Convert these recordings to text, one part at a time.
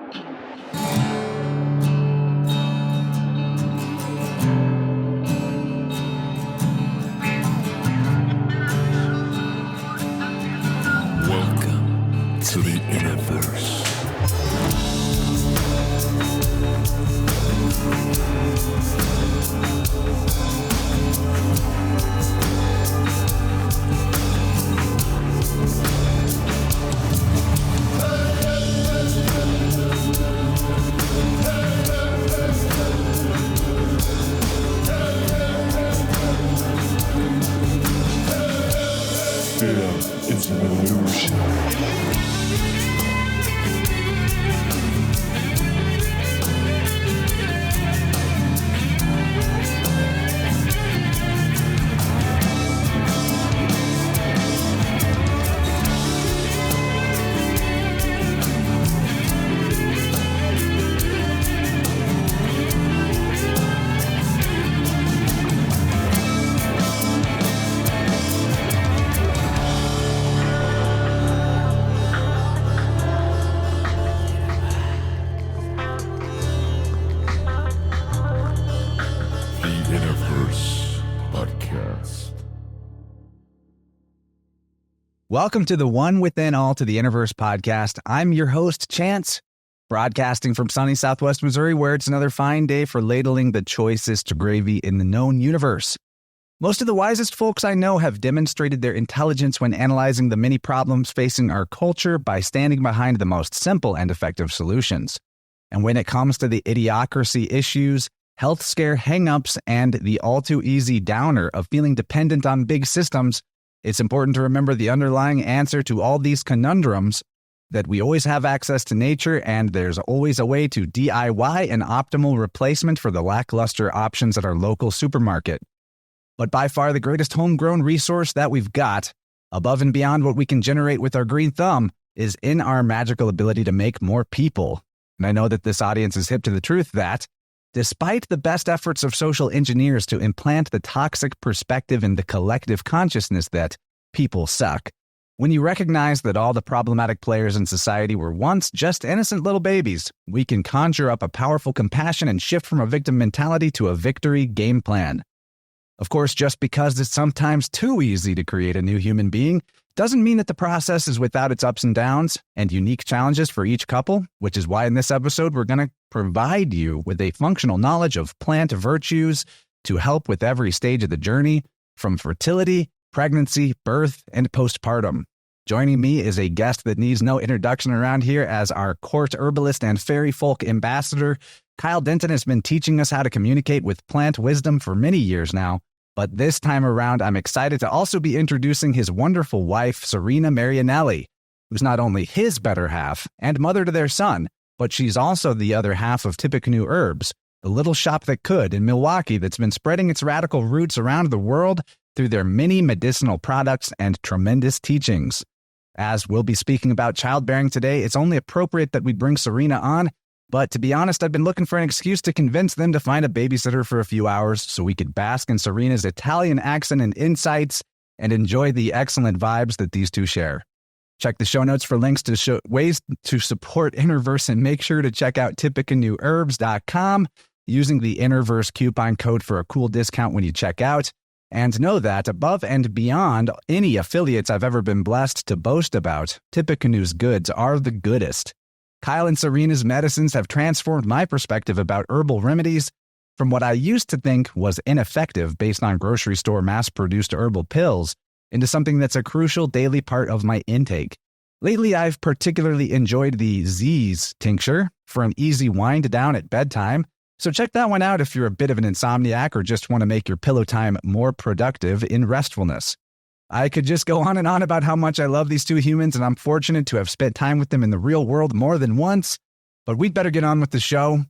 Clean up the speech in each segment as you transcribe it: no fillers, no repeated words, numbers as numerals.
Welcome to the InnerVerse. It's an illusion. Welcome to the One Within All to the InnerVerse podcast. I'm your host, Chance, broadcasting from sunny Southwest Missouri, where it's another fine day for ladling the choicest gravy in the known universe. Most of the wisest folks I know have demonstrated their intelligence when analyzing the many problems facing our culture by standing behind the most simple and effective solutions. And when it comes to the idiocracy issues, health scare hang-ups, and the all-too-easy downer of feeling dependent on big systems, it's important to remember the underlying answer to all these conundrums, that we always have access to nature and there's always a way to DIY an optimal replacement for the lackluster options at our local supermarket. But by far the greatest homegrown resource that we've got, above and beyond what we can generate with our green thumb, is in our magical ability to make more people. And I know that this audience is hip to the truth that, despite the best efforts of social engineers to implant the toxic perspective in the collective consciousness that people suck, when you recognize that all the problematic players in society were once just innocent little babies, we can conjure up a powerful compassion and shift from a victim mentality to a victory game plan. Of course, just because it's sometimes too easy to create a new human being doesn't mean that the process is without its ups and downs and unique challenges for each couple, which is why in this episode we're going to provide you with a functional knowledge of plant virtues to help with every stage of the journey, from fertility, pregnancy, birth, and postpartum. Joining me is a guest that needs no introduction around here as our court herbalist and fairy folk ambassador. Kyle Denton has been teaching us how to communicate with plant wisdom for many years now, but this time around I'm excited to also be introducing his wonderful wife, Serena Marinelli, who's not only his better half and mother to their son, but she's also the other half of Tippecanoe Herbs, the little shop that could in Milwaukee that's been spreading its radical roots around the world through their many medicinal products and tremendous teachings. As we'll be speaking about childbearing today, it's only appropriate that we bring Serena on, but to be honest, I've been looking for an excuse to convince them to find a babysitter for a few hours so we could bask in Serena's Italian accent and insights and enjoy the excellent vibes that these two share. Check the show notes for links to ways to support InnerVerse, and make sure to check out Tippecanoeherbs.com using the InnerVerse coupon code for a cool discount when you check out. And know that above and beyond any affiliates I've ever been blessed to boast about, Tippecanoe's goods are the goodest. Kyle and Serena's medicines have transformed my perspective about herbal remedies from what I used to think was ineffective based on grocery store mass-produced herbal pills into something that's a crucial daily part of my intake. Lately, I've particularly enjoyed the Z's tincture for an easy wind down at bedtime, so check that one out if you're a bit of an insomniac or just want to make your pillow time more productive in restfulness. I could just go on and on about how much I love these two humans, and I'm fortunate to have spent time with them in the real world more than once, but we'd better get on with the show.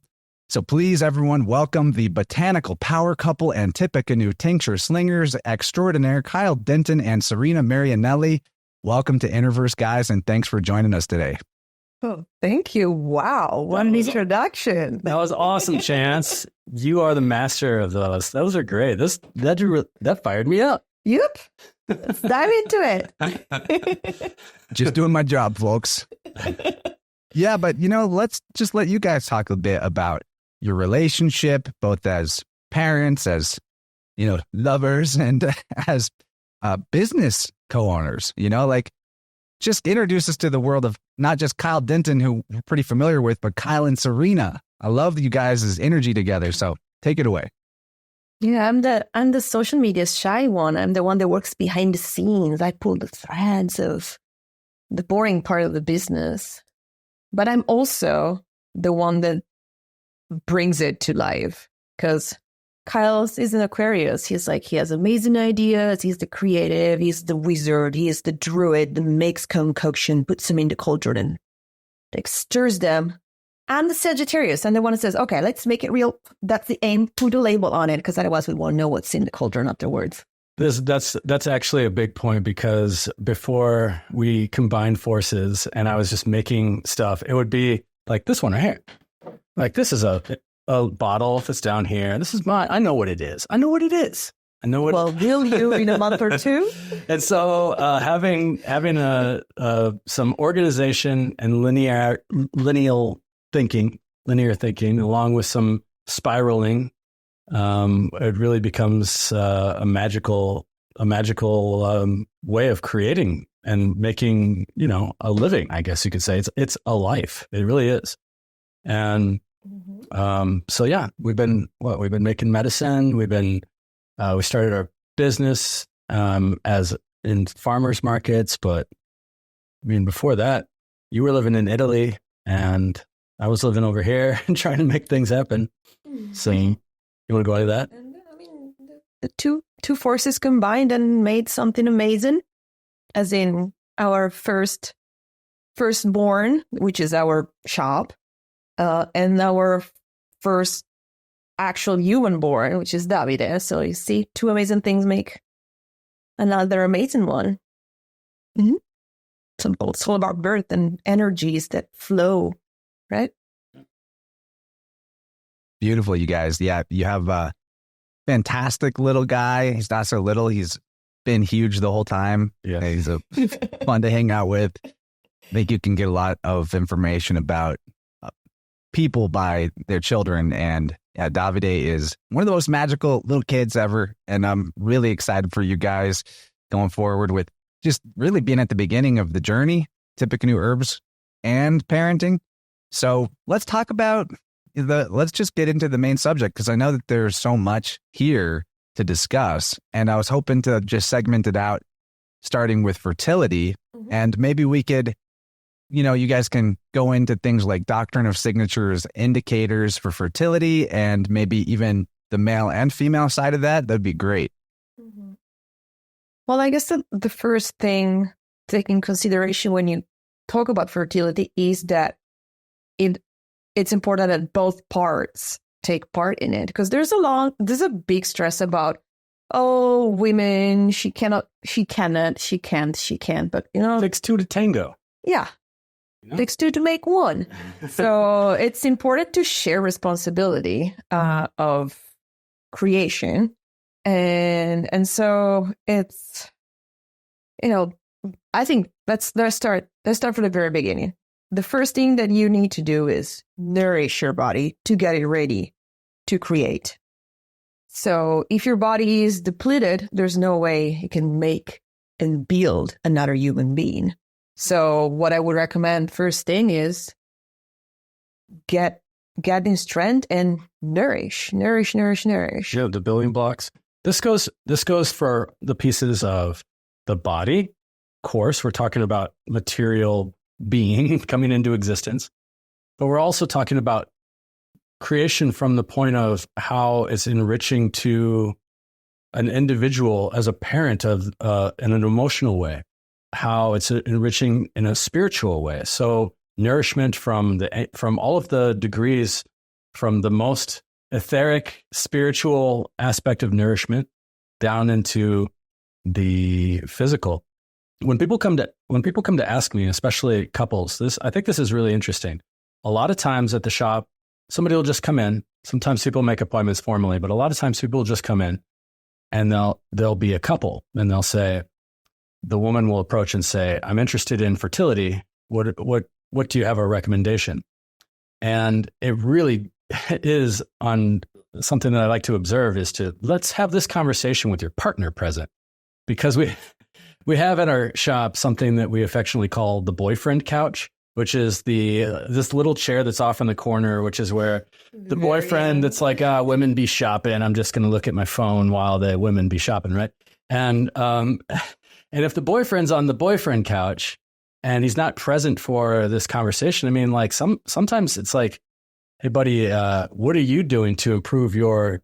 So please, everyone, welcome the botanical power couple and Tippecanoe tincture slingers extraordinaire, Kyle Denton and Serena Marinelli. Welcome to InnerVerse, guys, and thanks for joining us today. Oh, thank you. Wow. What an introduction. That was awesome, Chance. You are the master of those. Those are great. That fired me up. Yep. Let's dive into it. Just doing my job, folks. Yeah, but let's just let you guys talk a bit about your relationship, both as parents, as lovers, and as business co-owners. Just introduce us to the world of not just Kyle Denton, who we're pretty familiar with, but Kyle and Serena. I love you guys' energy together. So take it away. Yeah, I'm the social media shy one. I'm the one that works behind the scenes. I pull the threads of the boring part of the business. But I'm also the one that brings it to life, because Kyle is an Aquarius. He has amazing ideas. He's the creative. He's the wizard. He is the druid that makes concoction, puts them in the cauldron and stirs them. I'm the Sagittarius. I'm the one that says, okay, let's make it real. That's the aim. Put a label on it, because otherwise we won't know what's in the cauldron afterwards. That's actually a big point, because before we combined forces and I was just making stuff, it would be like this one right here. Like, this is a bottle that's down here. This is mine. I know what it is. I know what. Well, will you in a month or two? And so having some organization and linear thinking, along with some spiraling, it really becomes a magical way of creating and making, a living, I guess you could say. It's a life. It really is. And so yeah, we've been making medicine. We started our business as in farmers markets, but I mean, before that, you were living in Italy and I was living over here and trying to make things happen. So you want to go into that? And, I mean, the two forces combined and made something amazing, as in our firstborn, which is our shop, and our first actual human born, which is Davide. So you see, two amazing things make another amazing one. Mm-hmm. So it's all about birth and energies that flow, right? Beautiful, you guys. Yeah, you have a fantastic little guy. He's not so little. He's been huge the whole time. Yeah, he's fun to hang out with. I think you can get a lot of information about people by their children. And yeah, Davide is one of the most magical little kids ever. And I'm really excited for you guys going forward with just really being at the beginning of the journey, Tippecanoe Herbs and parenting. So let's talk about let's just get into the main subject, because I know that there's so much here to discuss. And I was hoping to just segment it out, starting with fertility. Mm-hmm. And maybe we could, you guys can go into things like doctrine of signatures, indicators for fertility, and maybe even the male and female side of that. That'd be great. Mm-hmm. Well, I guess the first thing to take in consideration when you talk about fertility is that it's important that both parts take part in it, because there's a big stress about, women, she can't, but it takes two to tango. Yeah. Takes two to make one. So it's important to share responsibility of creation. And so it's, I think let's start from the very beginning. The first thing that you need to do is nourish your body to get it ready to create. So if your body is depleted, there's no way it can make and build another human being. So what I would recommend first thing is get in strength and nourish. Yeah, the building blocks. This goes for the pieces of the body. Of course, we're talking about material being coming into existence, but we're also talking about creation from the point of how it's enriching to an individual as a parent of in an emotional way, how it's enriching in a spiritual way. So nourishment from all of the degrees, from the most etheric spiritual aspect of nourishment down into the physical. When people come to ask me, especially couples, I think this is really interesting. A lot of times at the shop, somebody will just come in. Sometimes people make appointments formally, but a lot of times people will just come in, and they'll be a couple, and they'll say, the woman will approach and say, "I'm interested in fertility. What what do you have a recommendation? And it really is on something that I like to observe is to let's have this conversation with your partner present, because we have at our shop something that we affectionately call the boyfriend couch, which is this little chair that's off in the corner, which is where the boyfriend that's like, women be shopping. I'm just going to look at my phone while the women be shopping, right? And if the boyfriend's on the boyfriend couch and he's not present for this conversation, I mean, like sometimes it's like, hey, buddy, what are you doing to improve your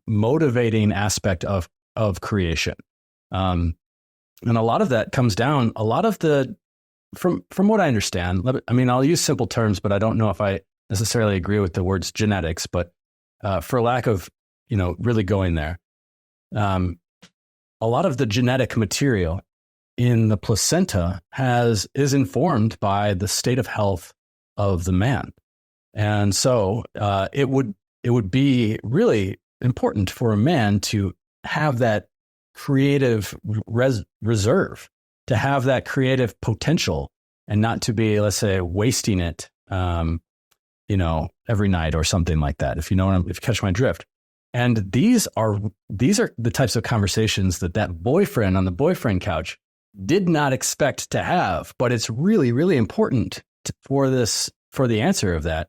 motivating aspect of creation? And a lot of that comes down, from what I understand, I mean, I'll use simple terms, but I don't know if I necessarily agree with the words genetics, but for lack of, really going there, a lot of the genetic material in the placenta is informed by the state of health of the man. And so it would be really important for a man to have that creative reserve, to have that creative potential, and not to be, let's say, wasting it, every night or something like that. If you catch my drift. And these are the types of conversations that boyfriend on the boyfriend couch did not expect to have, but it's really, really important for the answer of that.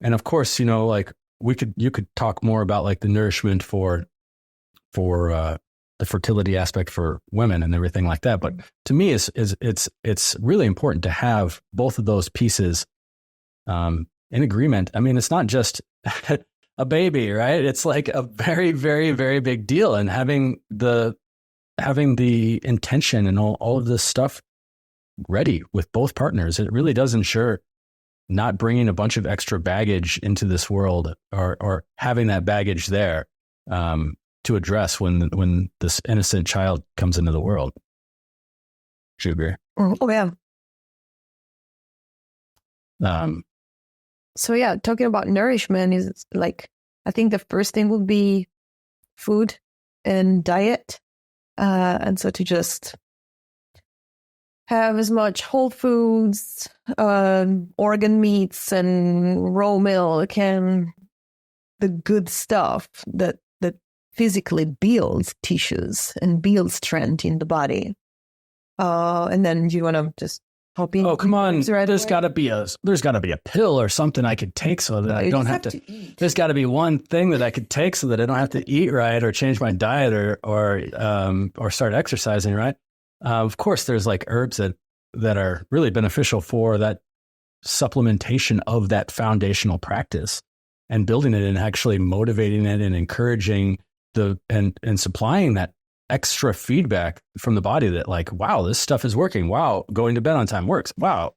And of course, like you could talk more about like the nourishment for the fertility aspect for women and everything like that. But to me, it's really important to have both of those pieces in agreement. I mean, it's not just a baby, right? It's like a very, very, very big deal. And having the intention and all of this stuff ready with both partners, it really does ensure not bringing a bunch of extra baggage into this world, or having that baggage there to address when this innocent child comes into the world. Do you agree? Oh, yeah. So yeah, talking about nourishment is like, I think the first thing would be food and diet. And so to just have as much whole foods, organ meats and raw milk and the good stuff that physically builds tissues and builds strength in the body. And then do you want to just hop in? Oh, come on. Right, there's got to be a pill or something I could take so that I don't have to eat. There's got to be one thing that I could take so that I don't have to eat right or change my diet or start exercising, right? Of course, there's like herbs that are really beneficial for that supplementation of that foundational practice and building it and actually motivating it and encouraging and supplying that extra feedback from the body that like, wow, this stuff is working. Wow, going to bed on time works. Wow,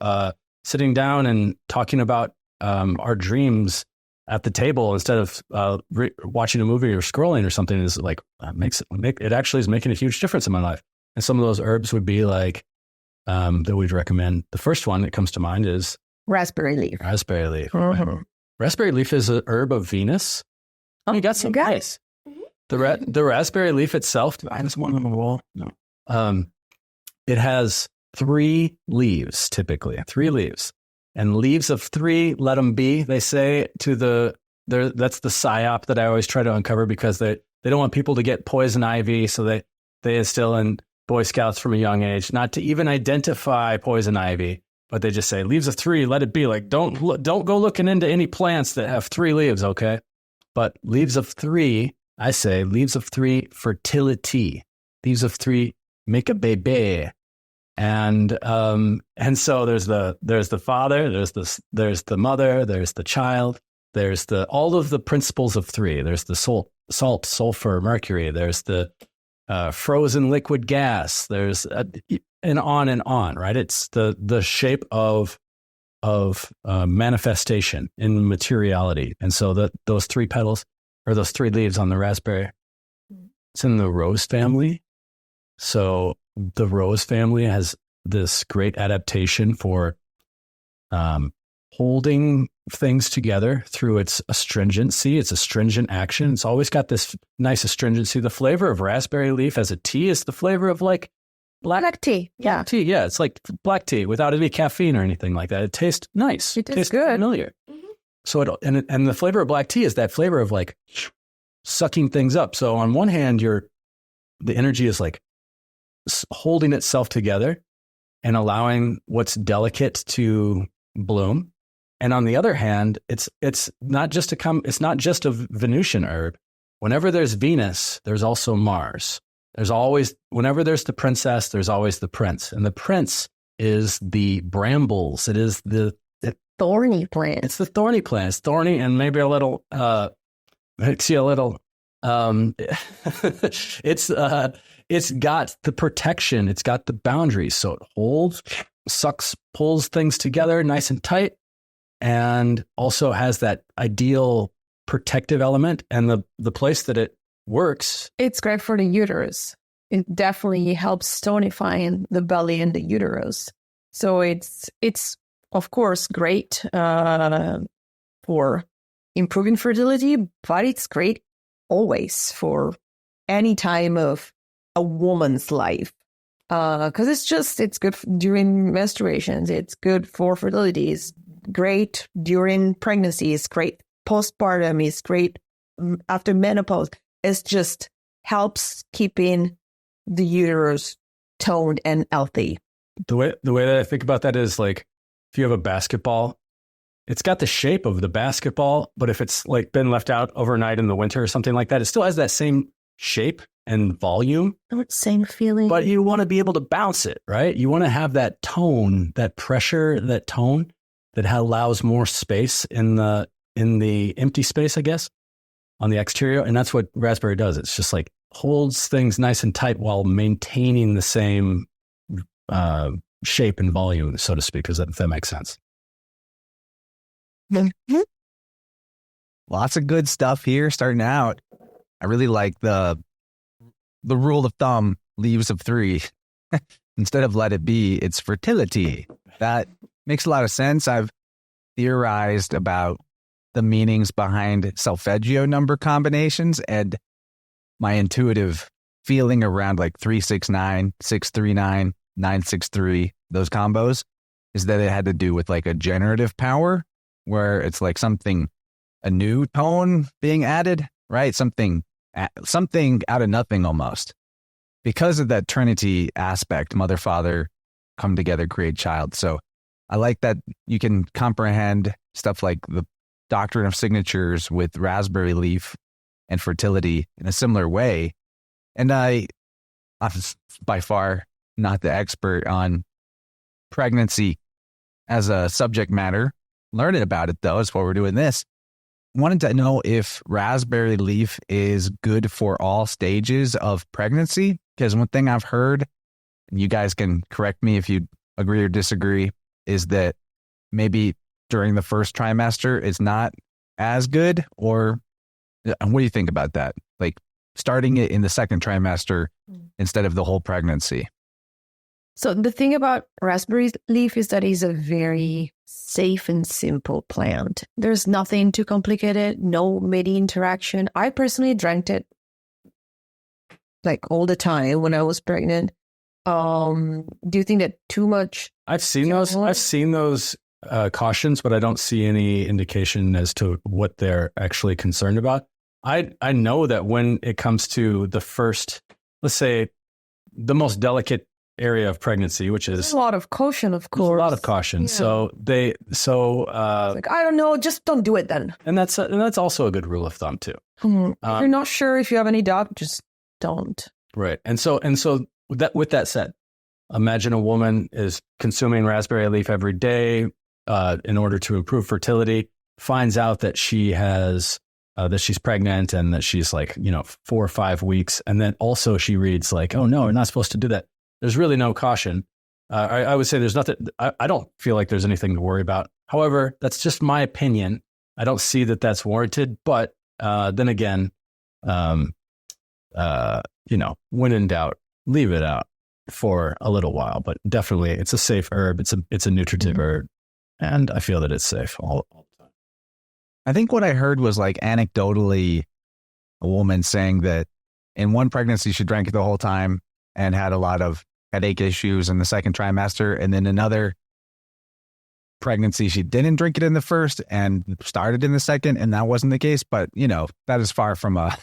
sitting down and talking about our dreams at the table instead of watching a movie or scrolling or something is like it actually is making a huge difference in my life. And some of those herbs would be like that we'd recommend. The first one that comes to mind is raspberry leaf. Raspberry leaf. Mm-hmm. Raspberry leaf is a herb of Venus. Oh, you got some nice. The raspberry leaf itself, I just one on the wall. No. It has 3 leaves, typically 3 leaves, and leaves of 3, let them be. They say that's the psyop that I always try to uncover, because they don't want people to get poison ivy, so they instill in Boy Scouts from a young age not to even identify poison ivy, but they just say leaves of 3, let it be. Like don't go looking into any plants that have 3 leaves, okay? But leaves of 3. I say leaves of 3, fertility. Leaves of 3, make a baby. And so there's the father, there's the mother, there's the child, there's all of the principles of 3. There's the salt, sulfur, mercury. There's the frozen liquid gas. There's and on, right? It's the shape of manifestation in materiality. And so those 3 petals, or those 3 leaves on the raspberry, it's in the rose family. So the rose family has this great adaptation for holding things together through its astringency. It's astringent action. It's always got this nice astringency. The flavor of raspberry leaf as a tea is the flavor of like Black tea. Yeah. Tea. Yeah, it's like black tea without any caffeine or anything like that. It tastes nice. It tastes good. good. Familiar. So and the flavor of black tea is that flavor of like sucking things up. So on one hand, the energy is like holding itself together and allowing what's delicate to bloom. And on the other hand, it's not just a Venusian herb. Whenever there's Venus, there's also Mars. Whenever there's the princess, there's always the prince. And the prince is the brambles. It is the thorny plant. It's the thorny plant. It's thorny and maybe a little, it's got the protection. It's got the boundaries. So it holds, sucks, pulls things together nice and tight, and also has that ideal protective element. And the place that it works. It's great for the uterus. It definitely helps tonifying the belly and the uterus. So it's of course great for improving fertility, but it's great always for any time of a woman's life. Because it's good during menstruations. It's good for fertility. It's great during pregnancy. It's great postpartum. It's great after menopause. It just helps keeping the uterus toned and healthy. The way that I think about that is like, if you have a basketball, it's got the shape of the basketball, but if it's like been left out overnight in the winter or something like that, it still has that same shape and volume. Same feeling. But you want to be able to bounce it, right? You want to have that tone, that pressure, that tone that allows more space in the empty space, I guess, on the exterior. And that's what raspberry does. It's just like holds things nice and tight while maintaining the same shape and volume, so to speak, if that makes sense. Mm-hmm. Lots of good stuff here starting out. I really like the rule of thumb, leaves of 3. Instead of let it be, it's fertility. That makes a lot of sense. I've theorized about the meanings behind solfeggio number combinations, and my intuitive feeling around like 369, 639, 963, those combos, is that it had to do with like a generative power, where it's like a new tone being added, right? Something out of nothing almost. Because of that Trinity aspect, mother, father, come together, create child. So I like that you can comprehend stuff like the doctrine of signatures with raspberry leaf and fertility in a similar way. And I'm by far not the expert on pregnancy as a subject matter. Learning about it, though, is why we're doing this. Wanted to know if raspberry leaf is good for all stages of pregnancy, because one thing I've heard, and you guys can correct me if you agree or disagree, is that maybe during the first trimester it's not as good. Or what do you think about that? Like starting it in the second trimester instead of the whole pregnancy. So the thing about raspberry leaf is that it's a very safe and simple plant. There's nothing too complicated, no medi interaction. I personally drank it like all the time when I was pregnant. Do you think that too much? I've seen those cautions, but I don't see any indication as to what they're actually concerned about. I know that when it comes to the first, let's say, the most delicate area of pregnancy, which is a lot of caution, of course. A lot of caution. Yeah. Like, I don't know, just don't do it then. And that's also a good rule of thumb too. If you're not sure, if you have any doubt, just don't. Right. And so with that said, imagine a woman is consuming raspberry leaf every day in order to improve fertility, finds out that she has that she's pregnant and that she's like 4 or 5 weeks, and then also she reads like, oh no, we're not supposed to do that. There's really no caution. I would say there's nothing. I don't feel like there's anything to worry about. However, that's just my opinion. I don't see that that's warranted. But then again, when in doubt, leave it out for a little while. But definitely, it's a safe herb. It's a nutritive herb, and I feel that it's safe all the time. I think what I heard was like anecdotally, a woman saying that in one pregnancy she drank it the whole time and had a lot of headache issues in the second trimester, and then another pregnancy, she didn't drink it in the first and started in the second, and that wasn't the case. But, that is far from a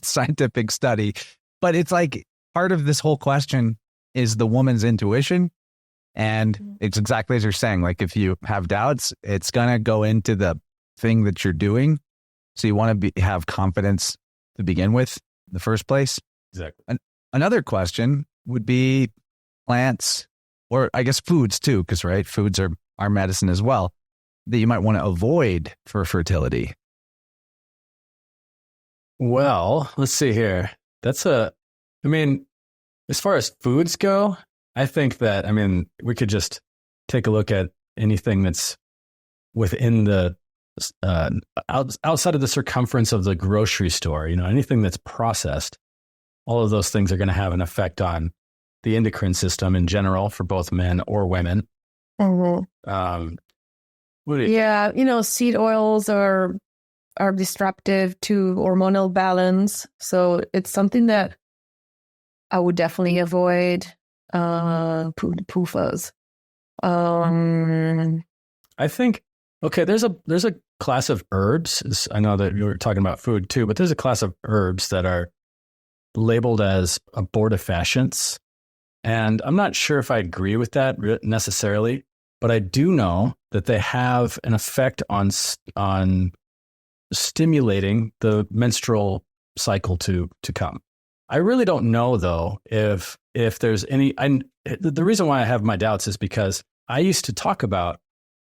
scientific study. But it's like part of this whole question is the woman's intuition. And it's exactly as you're saying, like if you have doubts, it's going to go into the thing that you're doing. So you want to have confidence to begin with in the first place. Exactly. Another question would be plants, or I guess foods too, because foods are our medicine as well, that you might want to avoid for fertility. Well, let's see here. As far as foods go, I think that, we could just take a look at anything that's within the, outside of the circumference of the grocery store, anything that's processed, all of those things are going to have an effect on the endocrine system in general for both men or women. Mm-hmm. Seed oils are disruptive to hormonal balance. So it's something that I would definitely avoid. PUFAs. I think, there's a class of herbs. I know that you were talking about food too, but there's a class of herbs that are labeled as abortifacients. And I'm not sure if I agree with that necessarily, but I do know that they have an effect on stimulating the menstrual cycle to come. I really don't know though if there's any. The reason why I have my doubts is because I used to talk about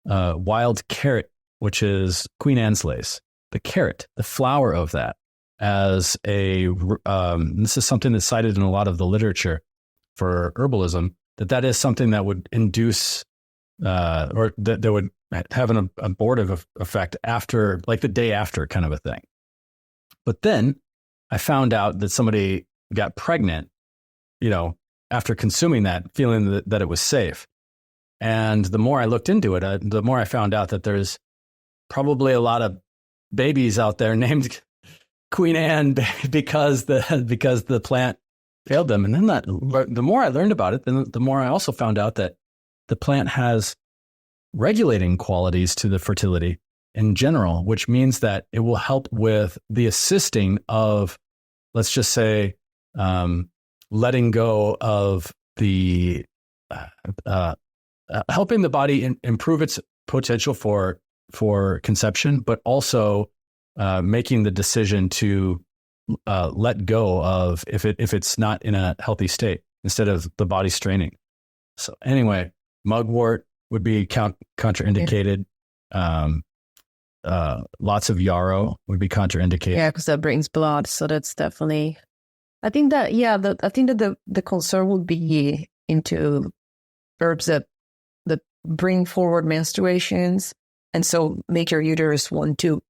wild carrot, which is Queen Anne's lace, the carrot, the flower of that, as a. This is something that's cited in a lot of the literature for herbalism. That is something that would induce, or that would have an abortive effect after, like the day after, kind of a thing. But then I found out that somebody got pregnant, after consuming that, feeling that it was safe. And the more I looked into it, the more I found out that there's probably a lot of babies out there named Queen Anne because the plant failed them. And then the more I learned about it, then the more I also found out that the plant has regulating qualities to the fertility in general, which means that it will help with the assisting of, let's just say, letting go of the, helping the body improve its potential for conception, but also making the decision to let go of if it's not in a healthy state, instead of the body straining. So anyway, mugwort would be contraindicated. Lots of yarrow would be contraindicated. Yeah, because that brings blood. So that's definitely. I think that the concern would be into herbs that bring forward menstruations, and so make your uterus want to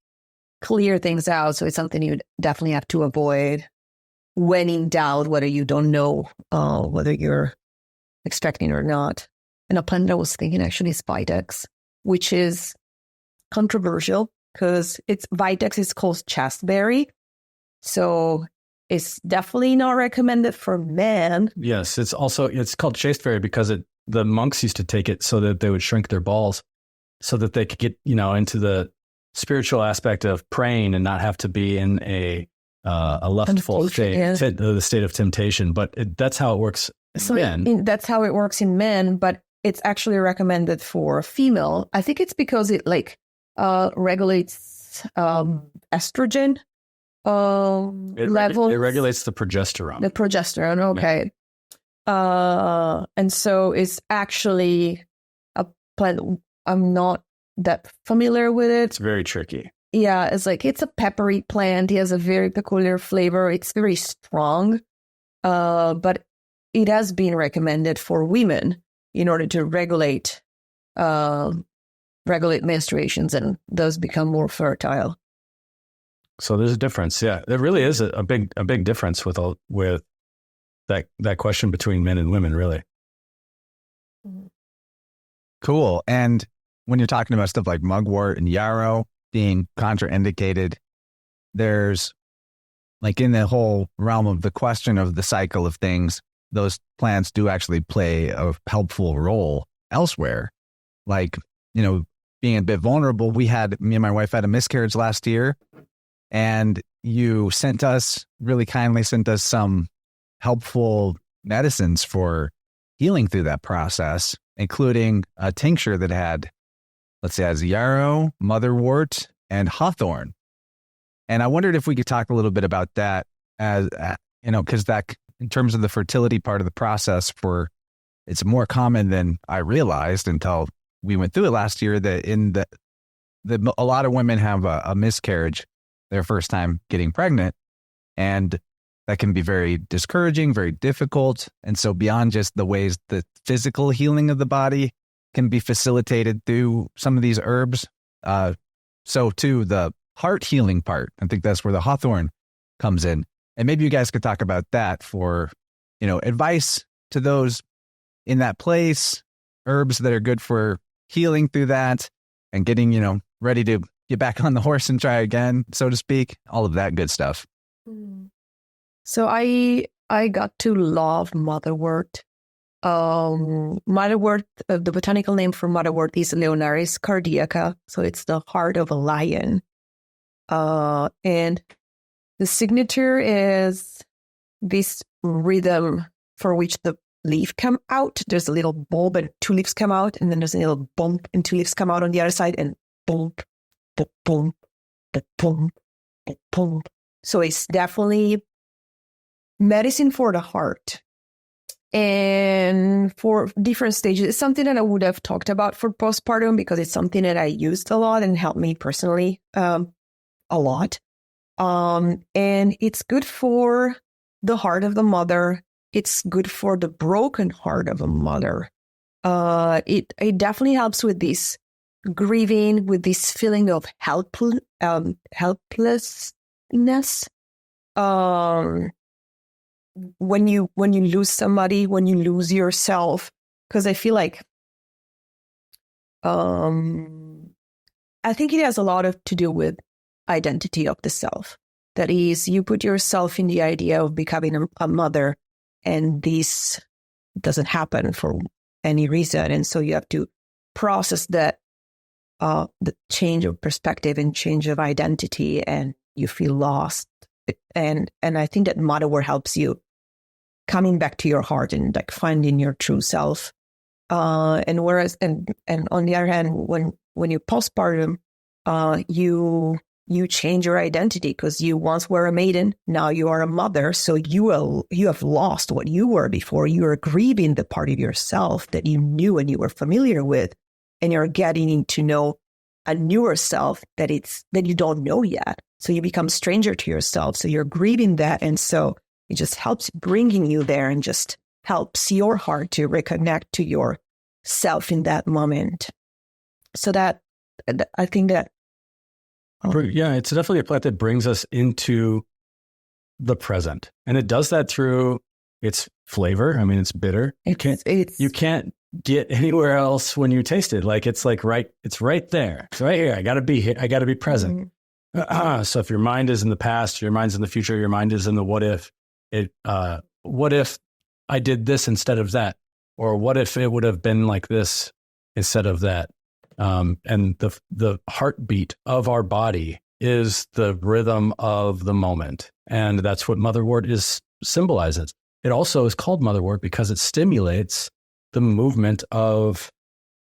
clear things out. So it's something you definitely have to avoid when in doubt, whether you don't know whether you're expecting or not. And a plant I was thinking actually is Vitex, which is controversial because Vitex is called chasteberry. So it's definitely not recommended for men. Yes, it's called chasteberry because the monks used to take it so that they would shrink their balls so that they could get, into the spiritual aspect of praying and not have to be in a lustful state, the state of temptation. But that's how it works in men. That's how it works in men, but it's actually recommended for female. I think it's because it regulates estrogen levels. It regulates the progesterone. The progesterone, okay. Yeah. And so it's actually a plant. I'm not that familiar with it. It's very tricky. Yeah, it's a peppery plant. It has a very peculiar flavor. It's very strong, but it has been recommended for women in order to regulate menstruations and thus become more fertile. So there's a difference. Yeah, there really is a big difference with that question between men and women, really. Cool. And when you're talking about stuff like mugwort and yarrow being contraindicated, there's in the whole realm of the question of the cycle of things, those plants do actually play a helpful role elsewhere. Like, being a bit vulnerable, me and my wife had a miscarriage last year, and you really kindly sent us some helpful medicines for healing through that process, including a tincture that has yarrow, motherwort, and hawthorn. And I wondered if we could talk a little bit about that, as because that, in terms of the fertility part of the process, it's more common than I realized until we went through it last year, that a lot of women have a miscarriage their first time getting pregnant, and that can be very discouraging, very difficult. And so beyond just the ways the physical healing of the body can be facilitated through some of these herbs, so too the heart healing part. I think that's where the hawthorn comes in. And maybe you guys could talk about that for, advice to those in that place, herbs that are good for healing through that and getting, ready to get back on the horse and try again, so to speak, all of that good stuff. So I got to love motherwort. Motherwort, the botanical name for motherwort is Leonaris cardiaca. So it's the heart of a lion. And the signature is this rhythm for which the leaf come out. There's a little bulb and two leaves come out, and then there's a little bump and two leaves come out on the other side, and bump, bump, bump, bump, bump. So it's definitely medicine for the heart. And for different stages, it's something that I would have talked about for postpartum, because it's something that I used a lot and helped me personally a lot. And it's good for the heart of the mother. It's good for the broken heart of a mother. It definitely helps with this grieving, with this feeling of helplessness. When you lose somebody, when you lose yourself, because I feel like, I think it has a lot to do with identity of the self. That is, you put yourself in the idea of becoming a mother, and this doesn't happen for any reason. And so you have to process that, the change of perspective and change of identity, and you feel lost. And I think that motherwort helps you coming back to your heart and like finding your true self. And on the other hand, when you postpartum, you change your identity, because you once were a maiden, now you are a mother. So you have lost what you were before. You are grieving the part of yourself that you knew and you were familiar with, and you're getting to know a newer self that you don't know yet. So you become stranger to yourself. So you're grieving that, and so it just helps bringing you there, and just helps your heart to reconnect to yourself in that moment. So that I think that. Yeah, it's definitely a plant that brings us into the present. And it does that through its flavor. I mean, it's bitter. You can't get anywhere else when you taste it. Like it's right there. It's right here. I gotta be here. I gotta be present. Mm-hmm. So if your mind is in the past, your mind's in the future, your mind is in the what if. What if I did this instead of that? Or what if it would have been like this instead of that? And the heartbeat of our body is the rhythm of the moment. And that's what motherwort symbolizes. It also is called motherwort because it stimulates the movement of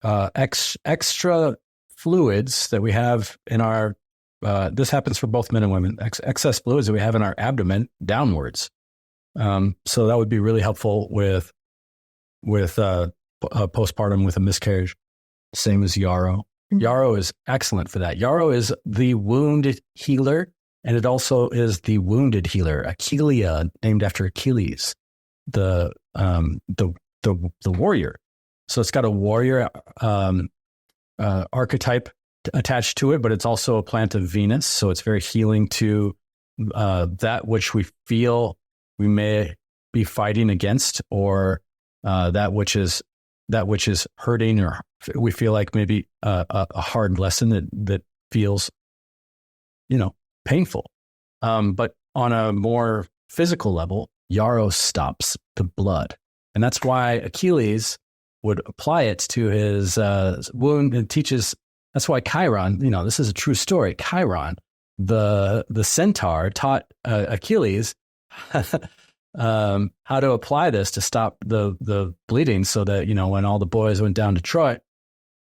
extra fluids that we have in our, this happens for both men and women, excess fluids that we have in our abdomen downwards. So that would be really helpful with postpartum with a miscarriage. Same as yarrow. Mm-hmm. Yarrow is excellent for that. Yarrow is the wound healer, and it also is the wounded healer. Achillea, named after Achilles, the warrior. So it's got a warrior archetype attached to it, but it's also a plant of Venus. So it's very healing to that which we feel we may be fighting against, or that which is hurting, or we feel like maybe a hard lesson that feels, painful. But on a more physical level, yarrow stops the blood. And that's why Achilles would apply it to his wound and teaches. That's why Chiron, this is a true story. Chiron, the centaur, taught Achilles how to apply this to stop the bleeding so that, when all the boys went down to Troy,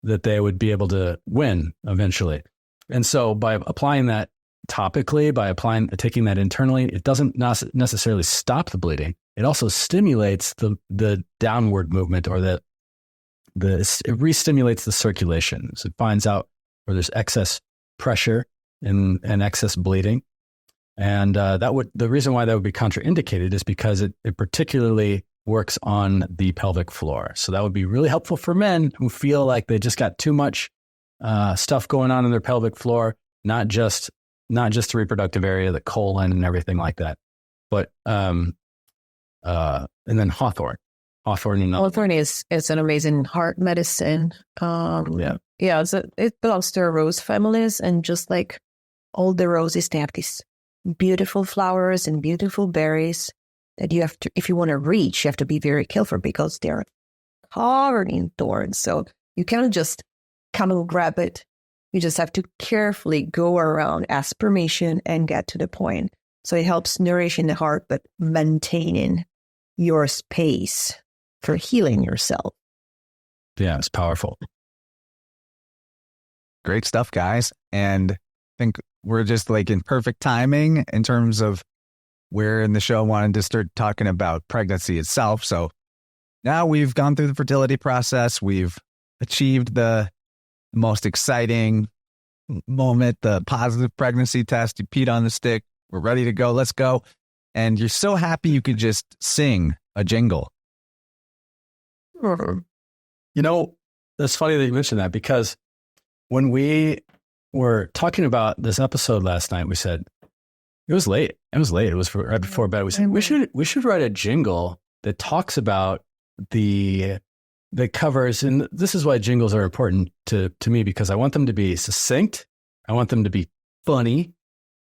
that they would be able to win eventually. And so by applying that topically, taking that internally, it doesn't necessarily stop the bleeding. It also stimulates the downward movement, or it re-stimulates the circulation. So it finds out where there's excess pressure and excess bleeding. And the reason why that would be contraindicated is because it particularly works on the pelvic floor. So that would be really helpful for men who feel like they just got too much stuff going on in their pelvic floor, not just the reproductive area, the colon and everything like that. But and then hawthorn. Hawthorn is an amazing heart medicine. It belongs to rose families, and just like all the roses, they have these beautiful flowers and beautiful berries that you have to, if you want to reach, you have to be very careful because they're covered in thorns. So you cannot just come and grab it. You just have to carefully go around, ask permission, and get to the point. So it helps nourishing the heart, but maintaining your space for healing yourself. Yeah, it's powerful. Great stuff, guys. And I think we're just like in perfect timing in terms of where in the show wanted to start talking about pregnancy itself. So now we've gone through the fertility process. We've achieved the most exciting moment, the positive pregnancy test. You peed on the stick. We're ready to go. Let's go. And you're so happy you could just sing a jingle. That's funny that you mentioned that, because when we were talking about this episode last night, we said it was late. It was right before bed. We said we should write a jingle that talks about that covers, and this is why jingles are important to me, because I want them to be succinct. I want them to be funny,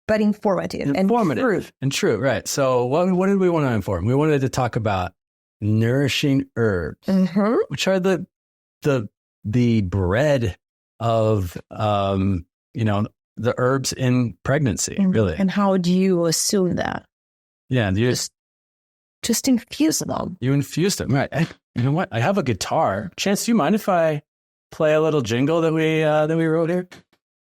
but informative and true. Right. So what did we want to inform? We wanted to talk about nourishing herbs, which are the bread of the herbs in pregnancy, really. And how do you assume that? Yeah, you just infuse them. You infuse them, right? You know what? I have a guitar. Chance, do you mind if I play a little jingle that we wrote here?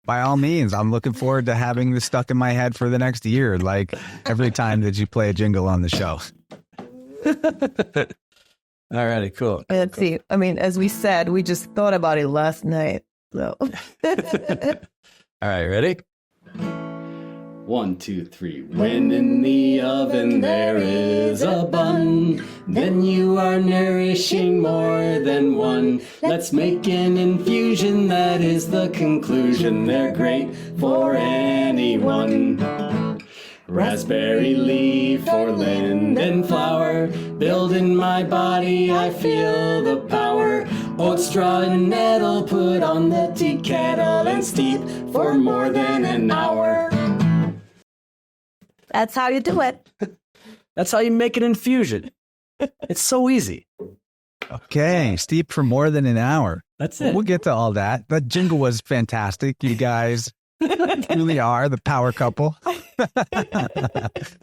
By all means, I'm looking forward to having this stuck in my head for the next year, like every time that you play a jingle on the show. All righty, cool. Let's see. I mean, as we said, we just thought about it last night. So. All right, ready? 1, 2, 3. When in the oven there is a bun, then you are nourishing more than one. Let's make an infusion, that is the conclusion. They're great for anyone. Raspberry leaf or linden flower, build in my body, I feel the power. Oat straw and nettle, put on the tea kettle and steep for more than an hour. That's how you do it. That's how you make an infusion. It's so easy. Okay, steep for more than an hour. That's it. We'll get to all that. That jingle was fantastic. You guys really are the power couple.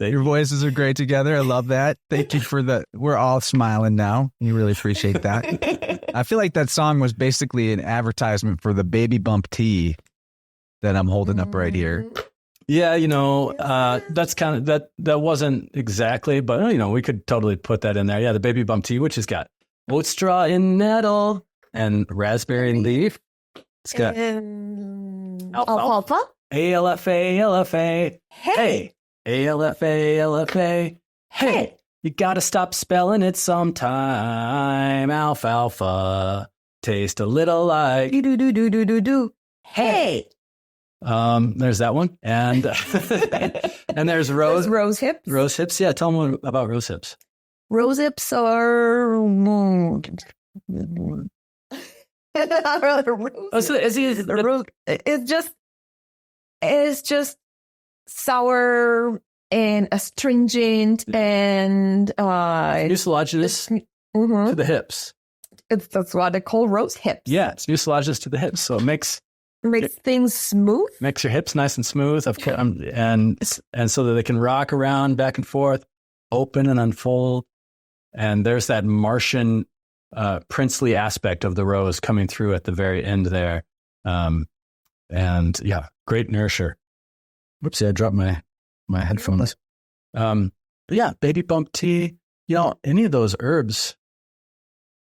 Your voices are great together. I love that. Thank you for we're all smiling now. You really appreciate that. I feel like that song was basically an advertisement for the baby bump tea that I'm holding up right here. Yeah, that's kind of, that wasn't exactly, but we could totally put that in there. Yeah, the baby bump tea, which has got oat straw and nettle and raspberry leaf. It's got alfalfa. ALFA, LFA. Hey. ALFA, LFA. Hey. You gotta stop spelling it sometime. Alfalfa. Taste a little like. Do. Hey. There's that one. And and there's rose hips. Rose hips. Yeah. Tell them about rose hips. Rose hips are. It's just sour and astringent and mucilaginous to the hips. That's what they call rose hips. Yeah, it's mucilaginous to the hips, so it makes things smooth. Makes your hips nice and smooth, and so that they can rock around back and forth, open and unfold. And there's that Martian princely aspect of the rose coming through at the very end there. And yeah, great nourisher. Whoopsie, I dropped my headphones. But yeah, baby bump tea. Any of those herbs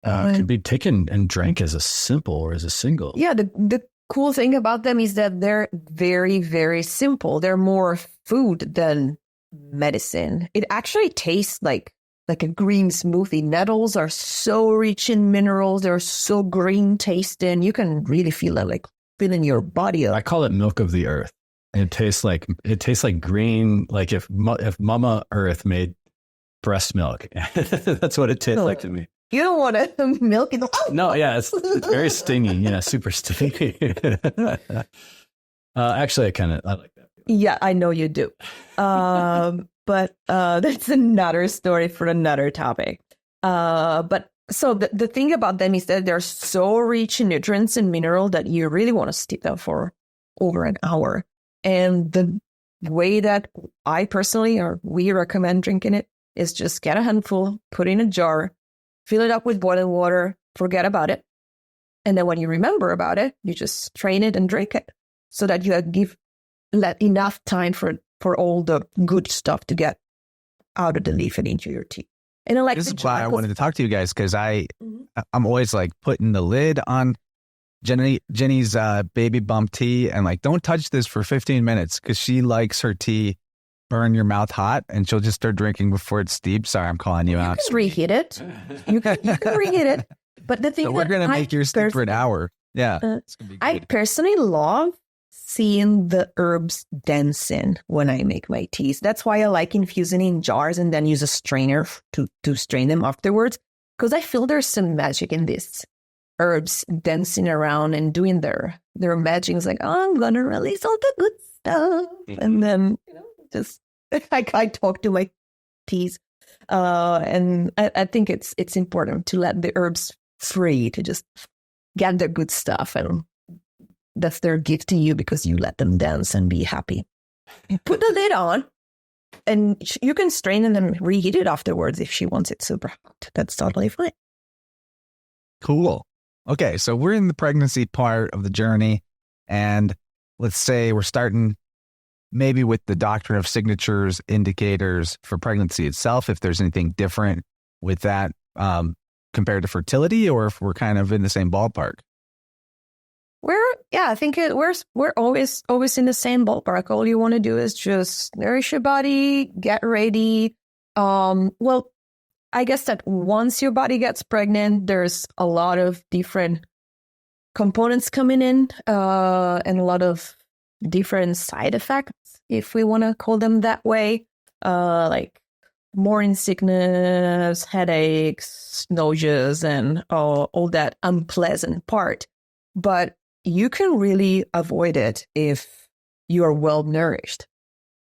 could be taken and drank as a simple or as a single. Yeah, the cool thing about them is that they're very, very simple. They're more food than medicine. It actually tastes like a green smoothie. Nettles are so rich in minerals. They're so green tasting. You can really feel it, like filling your body up. I call it milk of the earth. It tastes like green, like if Mama Earth made breast milk. That's what it tastes like to me. You don't want to milk it. No, yeah, it's very stingy. Yeah, super stingy. Actually, I like that. Yeah, I know you do. But that's another story for another topic. But so the thing about them is that they're so rich in nutrients and minerals that you really want to steep them for over an hour. And the way that I personally, or we recommend drinking it, is just get a handful, put in a jar, fill it up with boiling water, forget about it. And then when you remember about it, you just strain it and drink it so that you let enough time for all the good stuff to get out of the leaf and into your tea. And I like this is why I wanted to talk to you guys, because I'm always like putting the lid on Jenny's baby bump tea and like, don't touch this for 15 minutes because she likes her tea burn your mouth hot and she'll just start drinking before it's steep. Sorry, I'm calling you out. You can reheat it. You can reheat it. But the thing so we're going to make yours steep for an hour. Yeah. It's gonna be good. I personally love seeing the herbs dancing when I make my teas. That's why I like infusing in jars and then use a strainer to strain them afterwards, because I feel there's some magic in this. Herbs dancing around and doing their magic. It's like, oh, I'm going to release all the good stuff. And then, just I talk to my teas. And I think it's important to let the herbs free to just get the good stuff. And that's their gift to you because you let them dance and be happy. Put the lid on and you can strain and then reheat it afterwards if she wants it super hot. That's totally fine. Cool. Okay, so we're in the pregnancy part of the journey, and let's say we're starting maybe with the doctrine of signatures, indicators for pregnancy itself, if there's anything different with that compared to fertility, or if we're kind of in the same ballpark. I think we're always in the same ballpark. All you want to do is just nourish your body, get ready. Well, I guess that once your body gets pregnant, there's a lot of different components coming in, and a lot of different side effects, if we want to call them that way, like morning sickness, headaches, nausea, and all that unpleasant part. But you can really avoid it if you are well nourished.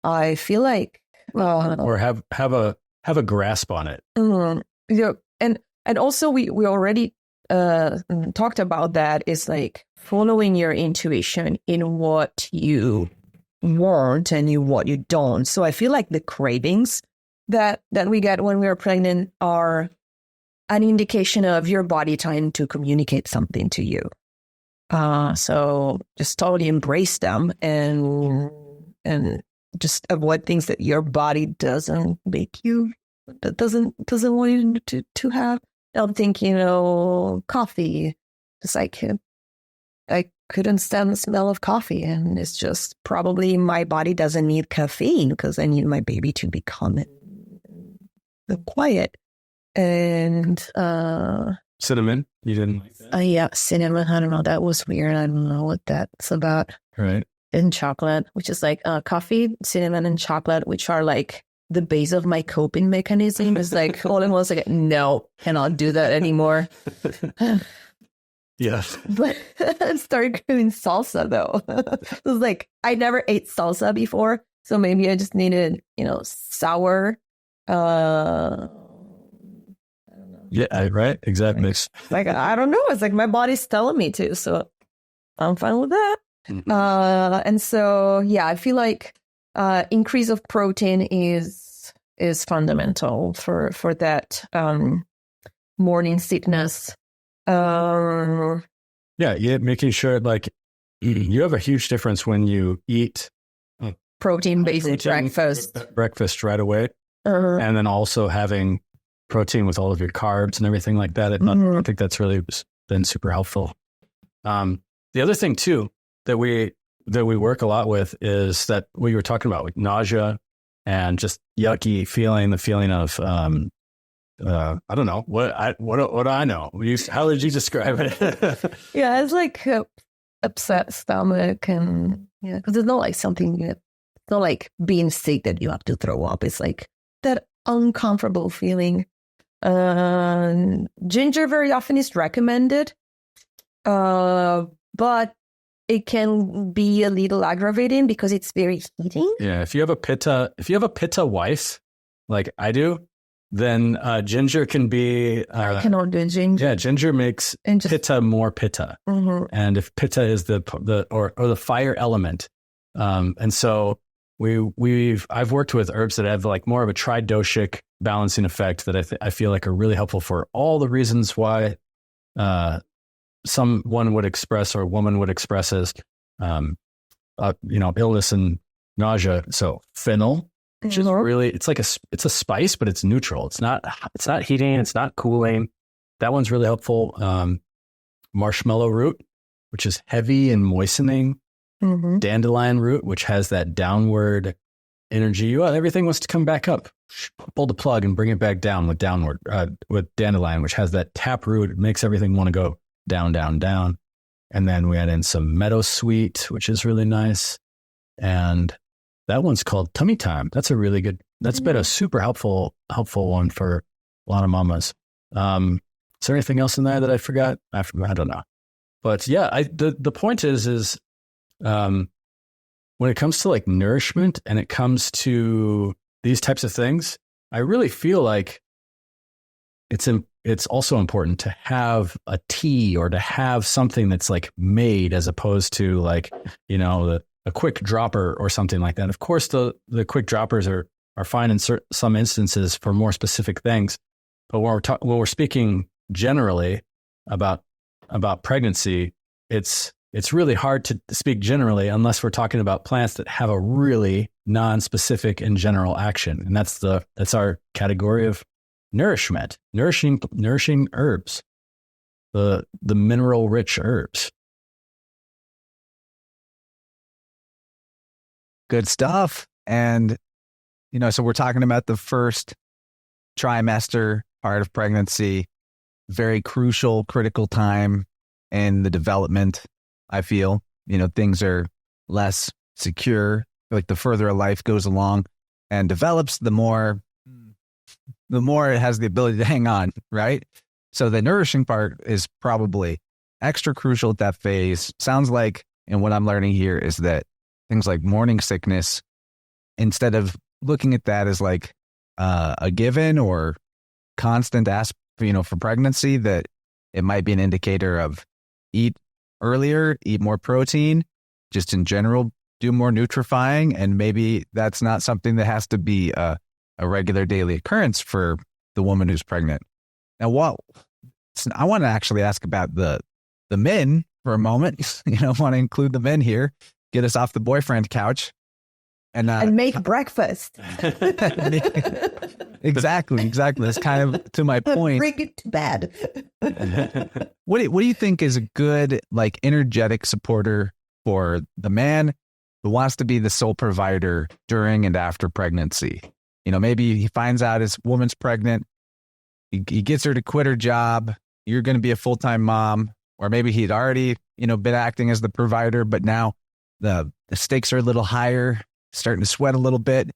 I feel like, or have a grasp on it. And also we already talked about that. Is like following your intuition in what you want and what you don't. So I feel like the cravings that we get when we are pregnant are an indication of your body trying to communicate something to you. So just totally embrace them and just avoid things that your body doesn't make you, that doesn't want you to have. Don't think, coffee. It's like, I couldn't stand the smell of coffee, and it's just probably my body doesn't need caffeine because I need my baby to be calm and quiet. And cinnamon, you didn't like that? Yeah, cinnamon. I don't know. That was weird. I don't know what that's about. Right. And chocolate, which is like coffee, cinnamon, and chocolate, which are like the base of my coping mechanism. Is like all in once. Like, no, cannot do that anymore. Yes. But I started doing salsa though. It was like, I never ate salsa before. So maybe I just needed, sour. I don't know. Yeah, right. Exactly. Like, I don't know. It's like my body's telling me to, so I'm fine with that. Mhm. And so, yeah, I feel like increase of protein is fundamental for that morning sickness. Yeah, making sure like you have a huge difference when you eat Protein-based breakfast right away, and then also having protein with all of your carbs and everything like that. I think that's really been super helpful. The other thing too that we work a lot with is that what you were talking about, like nausea and just yucky feeling, the feeling of I don't know what I know. How did you describe it? Yeah, it's like upset stomach, and because it's not like something. It's not like being sick that you have to throw up. It's like that uncomfortable feeling. Ginger very often is recommended, but it can be a little aggravating because it's very heating. Yeah, if you have a pitta wife, like I do, then ginger can be. I cannot do ginger. Yeah, ginger makes pitta more pitta, and if pitta is the fire element, and so I've worked with herbs that have like more of a tridoshic balancing effect that I feel like are really helpful for all the reasons why someone would express or a woman would express as illness and nausea. So fennel, which is really it's a spice, but it's neutral. It's not heating, it's not cooling. That one's really helpful. Marshmallow root, which is heavy and moistening. Dandelion root, which has that downward energy. Everything wants to come back up. Pull the plug and bring it back down with downward. With dandelion, which has that tap root, it makes everything want to go down, down, down. And then we add in some meadowsweet, which is really nice. And that one's called tummy time. That's a really good. That's been a super helpful one for a lot of mamas. Is there anything else in there that I forgot? I don't know. But yeah, the point is. When it comes to like nourishment and it comes to these types of things, I really feel like it's also important to have a tea or to have something that's like made as opposed to like, a quick dropper or something like that. Of course, the quick droppers are fine in some instances for more specific things. But when we're speaking generally about pregnancy, it's really hard to speak generally unless we're talking about plants that have a really non-specific and general action. And that's our category of nourishment, nourishing herbs, the mineral rich herbs. Good stuff. And, so we're talking about the first trimester part of pregnancy, very crucial, critical time in the development. I feel, things are less secure. Like the further a life goes along and develops, the more it has the ability to hang on, right? So the nourishing part is probably extra crucial at that phase. Sounds like, and what I'm learning here is that things like morning sickness, instead of looking at that as like a given or constant for pregnancy, that it might be an indicator of eat earlier, eat more protein, just in general, do more nutrifying. And maybe that's not something that has to be a regular daily occurrence for the woman who's pregnant. Now, I want to actually ask about the men for a moment. Want to include the men here, get us off the boyfriend couch. And make breakfast. Exactly. That's kind of to my point. Bring it to bed. What do you think is a good, like, energetic supporter for the man who wants to be the sole provider during and after pregnancy? Maybe he finds out his woman's pregnant. He gets her to quit her job. You're going to be a full-time mom. Or maybe he'd already, been acting as the provider, but now the stakes are a little higher. Starting to sweat a little bit.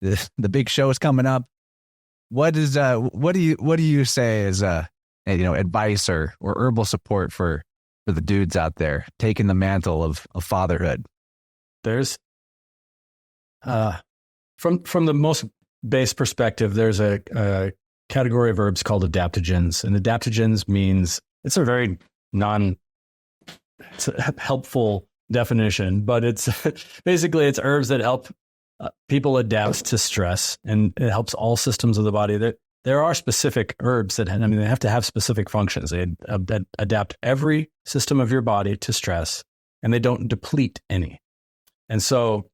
The big show is coming up. What do you say as advice or herbal support for the dudes out there taking the mantle of fatherhood? There's from the most base perspective, there's a category of herbs called adaptogens, and adaptogens means it's a very it's a helpful definition, but it's basically it's herbs that help people adapt to stress, and it helps all systems of the body. There are specific herbs that, I mean, they have to have specific functions. They adapt every system of your body to stress, and they don't deplete any. And so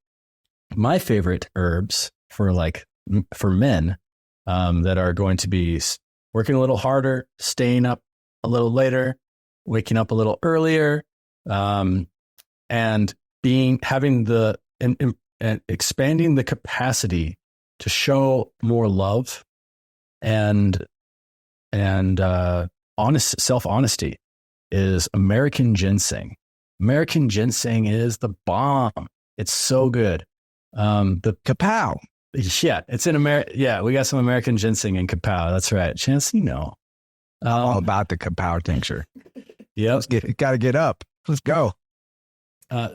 my favorite herbs for men that are going to be working a little harder, staying up a little later, waking up a little earlier, and having and expanding the capacity to show more love and self-honesty is American ginseng. American ginseng is the bomb. It's so good. The Kapow. Yeah, it's in America. Yeah, we got some American ginseng in Kapow. That's right. Chance, All about the Kapow tincture. Yep. Got to get up. Let's go.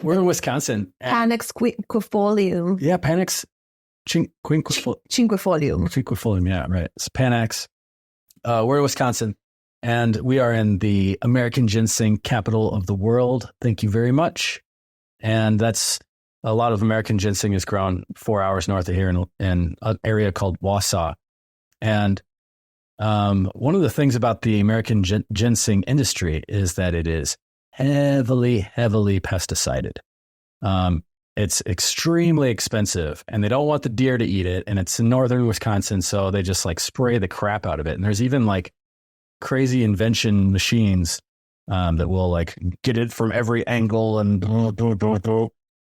We're in Wisconsin. Panax quinquefolium. Yeah, Panax Quinquefolium. Quinquefolium, yeah, right. It's Panax. We're in Wisconsin, and we are in the American ginseng capital of the world. Thank you very much. And that's a lot of American ginseng is grown 4 hours north of here in an area called Wausau. And one of the things about the American ginseng industry is that it is heavily pesticided. It's extremely expensive, and they don't want the deer to eat it. And it's in northern Wisconsin, so they just spray the crap out of it. And there's even crazy invention machines that will get it from every angle and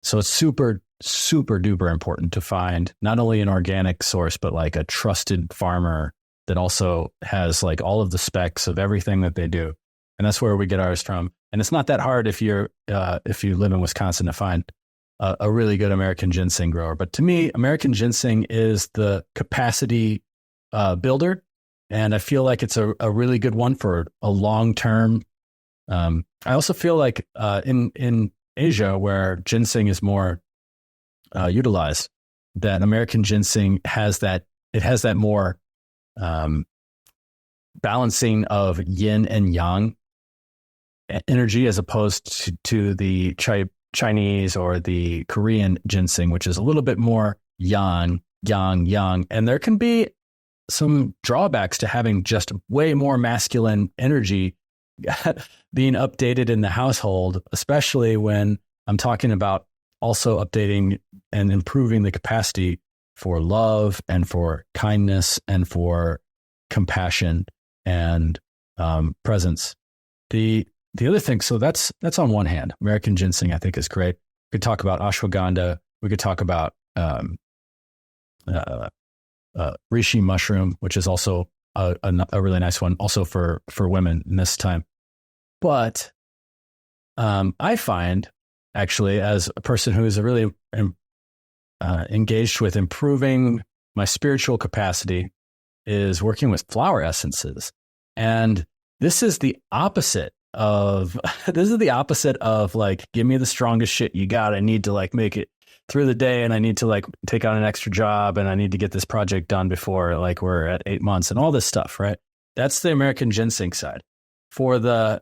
so it's super duper important to find not only an organic source, but a trusted farmer that also has all of the specs of everything that they do. And that's where we get ours from. And it's not that hard if you live in Wisconsin to find a really good American ginseng grower. But to me, American ginseng is the capacity builder. And I feel like it's a really good one for a long term. I also feel like in Asia, where ginseng is more utilized, that American ginseng has that more balancing of yin and yang energy, as opposed to the Chinese or the Korean ginseng, which is a little bit more yang. And there can be some drawbacks to having just way more masculine energy being updated in the household, especially when I'm talking about also updating and improving the capacity for love and for kindness and for compassion and presence. The other thing, so that's on one hand. American ginseng, I think, is great. We could talk about ashwagandha. We could talk about reishi mushroom, which is also a really nice one, also for women in this time. But I find, actually, as a person who is really engaged with improving my spiritual capacity, is working with flower essences. And this is the opposite of give me the strongest shit you got. I need to make it through the day, and I need to take on an extra job, and I need to get this project done before we're at 8 months and all this stuff, right? That's the American ginseng side. For the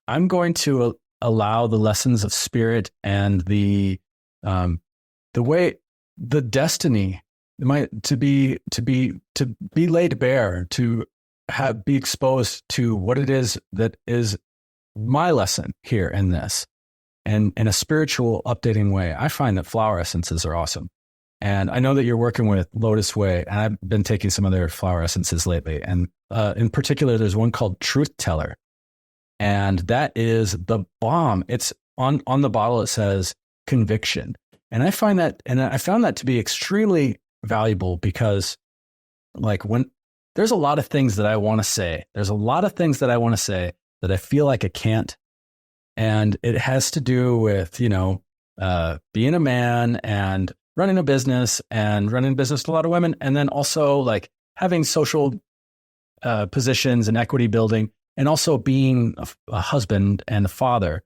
I'm going to allow the lessons of spirit and the way, the destiny to be laid bare, to be exposed to what it is that is my lesson here in this, and in a spiritual updating way. I find that flower essences are awesome. And I know that you're working with Lotus Way, and I've been taking some other flower essences lately. And in particular, there's one called Truth Teller. And that is the bomb. It's on the bottle, it says conviction. And I found that to be extremely valuable, because when there's a lot of things that I want to say, that I feel like I can't. And it has to do with, being a man and running a business with a lot of women. And then also having social positions and equity building, and also being a husband and a father.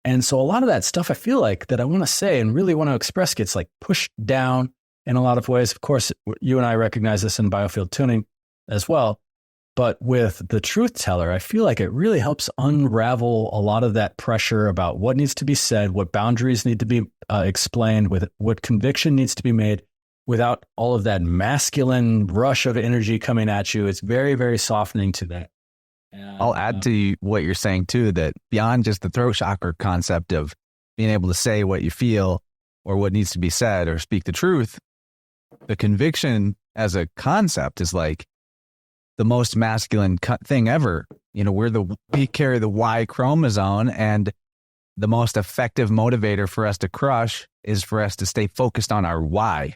And so a lot of that stuff I feel like that I want to say and really want to express gets like pushed down in a lot of ways. Of course, you and I recognize this in biofield tuning as well. But with the truth teller, I feel like it really helps unravel a lot of that pressure about what needs to be said, what boundaries need to be explained, with what conviction needs to be made without all of that masculine rush of energy coming at you. It's very, very softening to that. And, I'll add to what you're saying too, that beyond just the throat chakra concept of being able to say what you feel or what needs to be said or speak the truth, the conviction as a concept is like the most masculine thing ever. You know, we carry the Y chromosome, and the most effective motivator for us to crush is for us to stay focused on our why.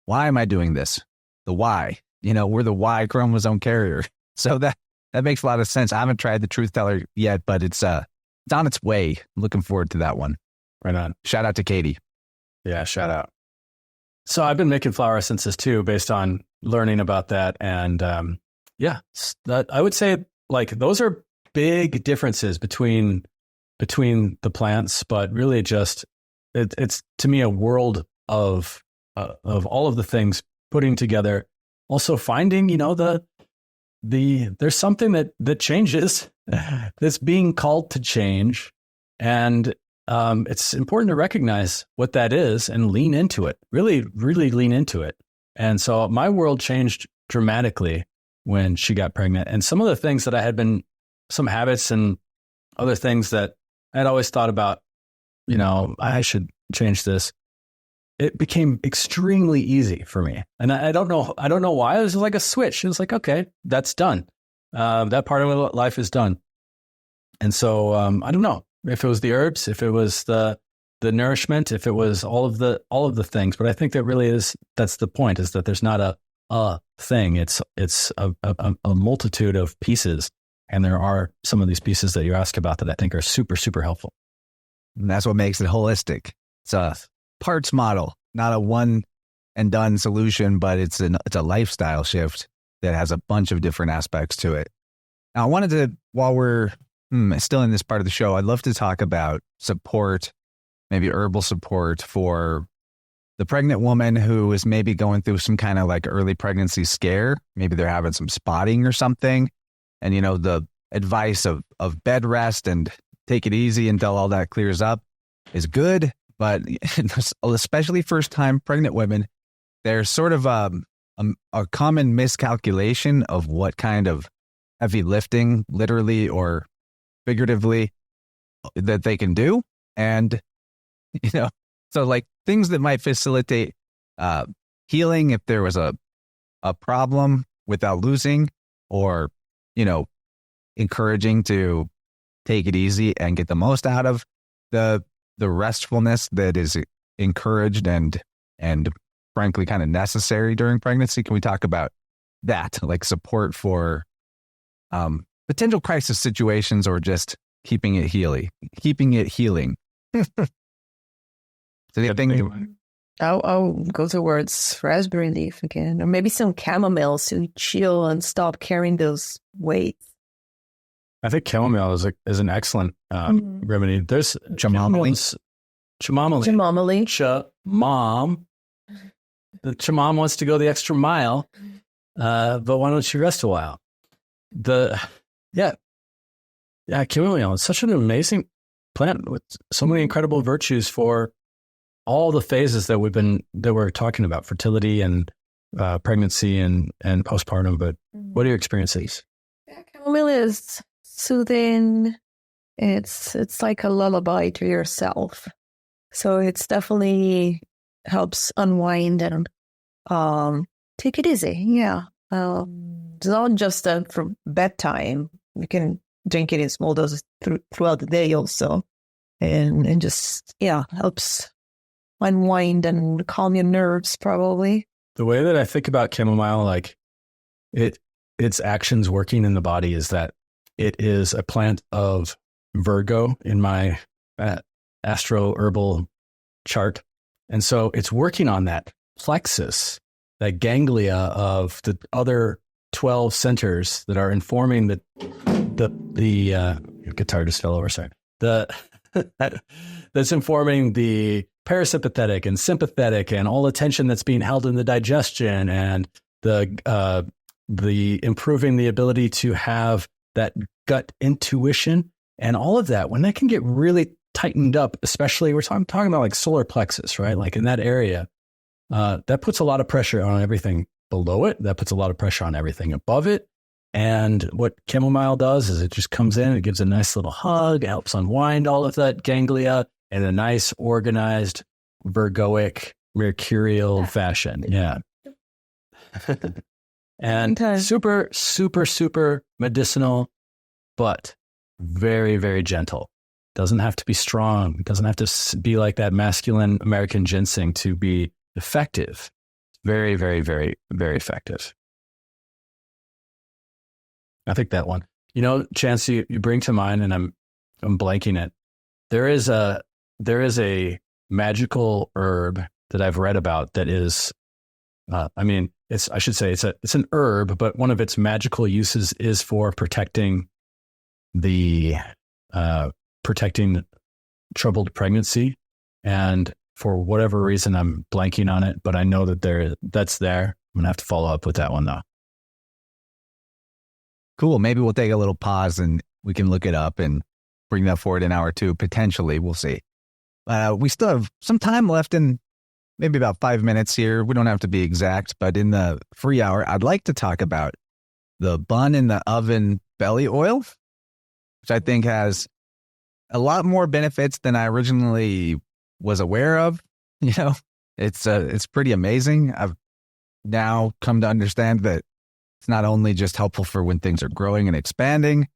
Why am I doing this? The why. You know, we're the Y chromosome carrier. So that makes a lot of sense. I haven't tried the truth teller yet, but it's on its way. I'm looking forward to that one. Right on. Shout out to Katie. Yeah, shout out. So I've been making flower essences too, based on learning about that. And I would say like those are big differences between the plants, but really just it's to me a world of all of the things putting together. Also finding, you know, there's something that changes that's being called to change, and it's important to recognize what that is and lean into it. Really, really lean into it. And so my world changed dramatically when she got pregnant. And some of the things that I had been, some habits and other things that I had always thought about, you know, I should change this. It became extremely easy for me. And I don't know why. It was like a switch. It was like, okay, that's done. That part of my life is done. And so I don't know if it was the herbs, if it was the nourishment, if it was all of the things. But I think that really that's the point, is that there's not a thing. It's a multitude of pieces. And there are some of these pieces that you ask about that I think are super, super helpful. And that's what makes it holistic. It's a parts model, not a one and done solution, but it's a lifestyle shift that has a bunch of different aspects to it. Now, I wanted to, while we're still in this part of the show, I'd love to talk about support, maybe herbal support for the pregnant woman who is maybe going through some kind of like early pregnancy scare. Maybe they're having some spotting or something. And, you know, the advice of bed rest and take it easy until all that clears up is good. But especially first-time pregnant women, there's sort of a common miscalculation of what kind of heavy lifting, literally or figuratively, that they can do. And, you know, so like things that might facilitate healing if there was a problem without losing, or, you know, encouraging to take it easy and get the most out of the restfulness that is encouraged and frankly kind of necessary during pregnancy. Can we talk about that, like support for potential crisis situations, or just keeping it healing? So the thing, I'll go towards raspberry leaf again, or maybe some chamomile to chill and stop carrying those weights. I think chamomile is an excellent remedy. There's chamomile. Chamom. The chamom wants to go the extra mile, but why don't you rest a while? Chamomile is such an amazing plant with so many incredible virtues for all the phases that we're talking about, fertility and pregnancy and postpartum. But what are your experiences? Yeah, chamomile is soothing. It's like a lullaby to yourself. So it's definitely helps unwind and take it easy. Yeah. It's not just for bedtime. You can drink it in small doses throughout the day also. And just, helps unwind and calm your nerves probably. The way that I think about chamomile, like its actions working in the body, is that it is a plant of Virgo in my astro herbal chart. And so it's working on that plexus, that ganglia of the other 12 centers that are informing the guitar just fell over, sorry. The that's informing the parasympathetic and sympathetic and all the tension that's being held in the digestion and the improving the ability to have that gut intuition and all of that. When that can get really tightened up, especially we're talking about like solar plexus, right? Like in that area, that puts a lot of pressure on everything below it. That puts a lot of pressure on everything above it. And what chamomile does is it just comes in, it gives a nice little hug, helps unwind all of that ganglia in a nice, organized, Virgoic, mercurial fashion. Yeah. And super, super, super medicinal, but very, very gentle. Doesn't have to be strong. It doesn't have to be like that masculine American ginseng to be effective. Very, very, very, very effective. I think that one. You know, Chance, you bring to mind, and I'm blanking it. There is a magical herb that I've read about that is, it's an herb, but one of its magical uses is for protecting troubled pregnancy. And for whatever reason, I'm blanking on it, but I know that that's there. I'm gonna have to follow up with that one though. Cool. Maybe we'll take a little pause and we can look it up and bring that forward in hour two. Potentially, we'll see. We still have some time left in maybe about 5 minutes here. We don't have to be exact, but in the free hour, I'd like to talk about the bun in the oven belly oil, which I think has a lot more benefits than I originally was aware of. You know, it's pretty amazing. I've now come to understand that it's not only just helpful for when things are growing and expanding,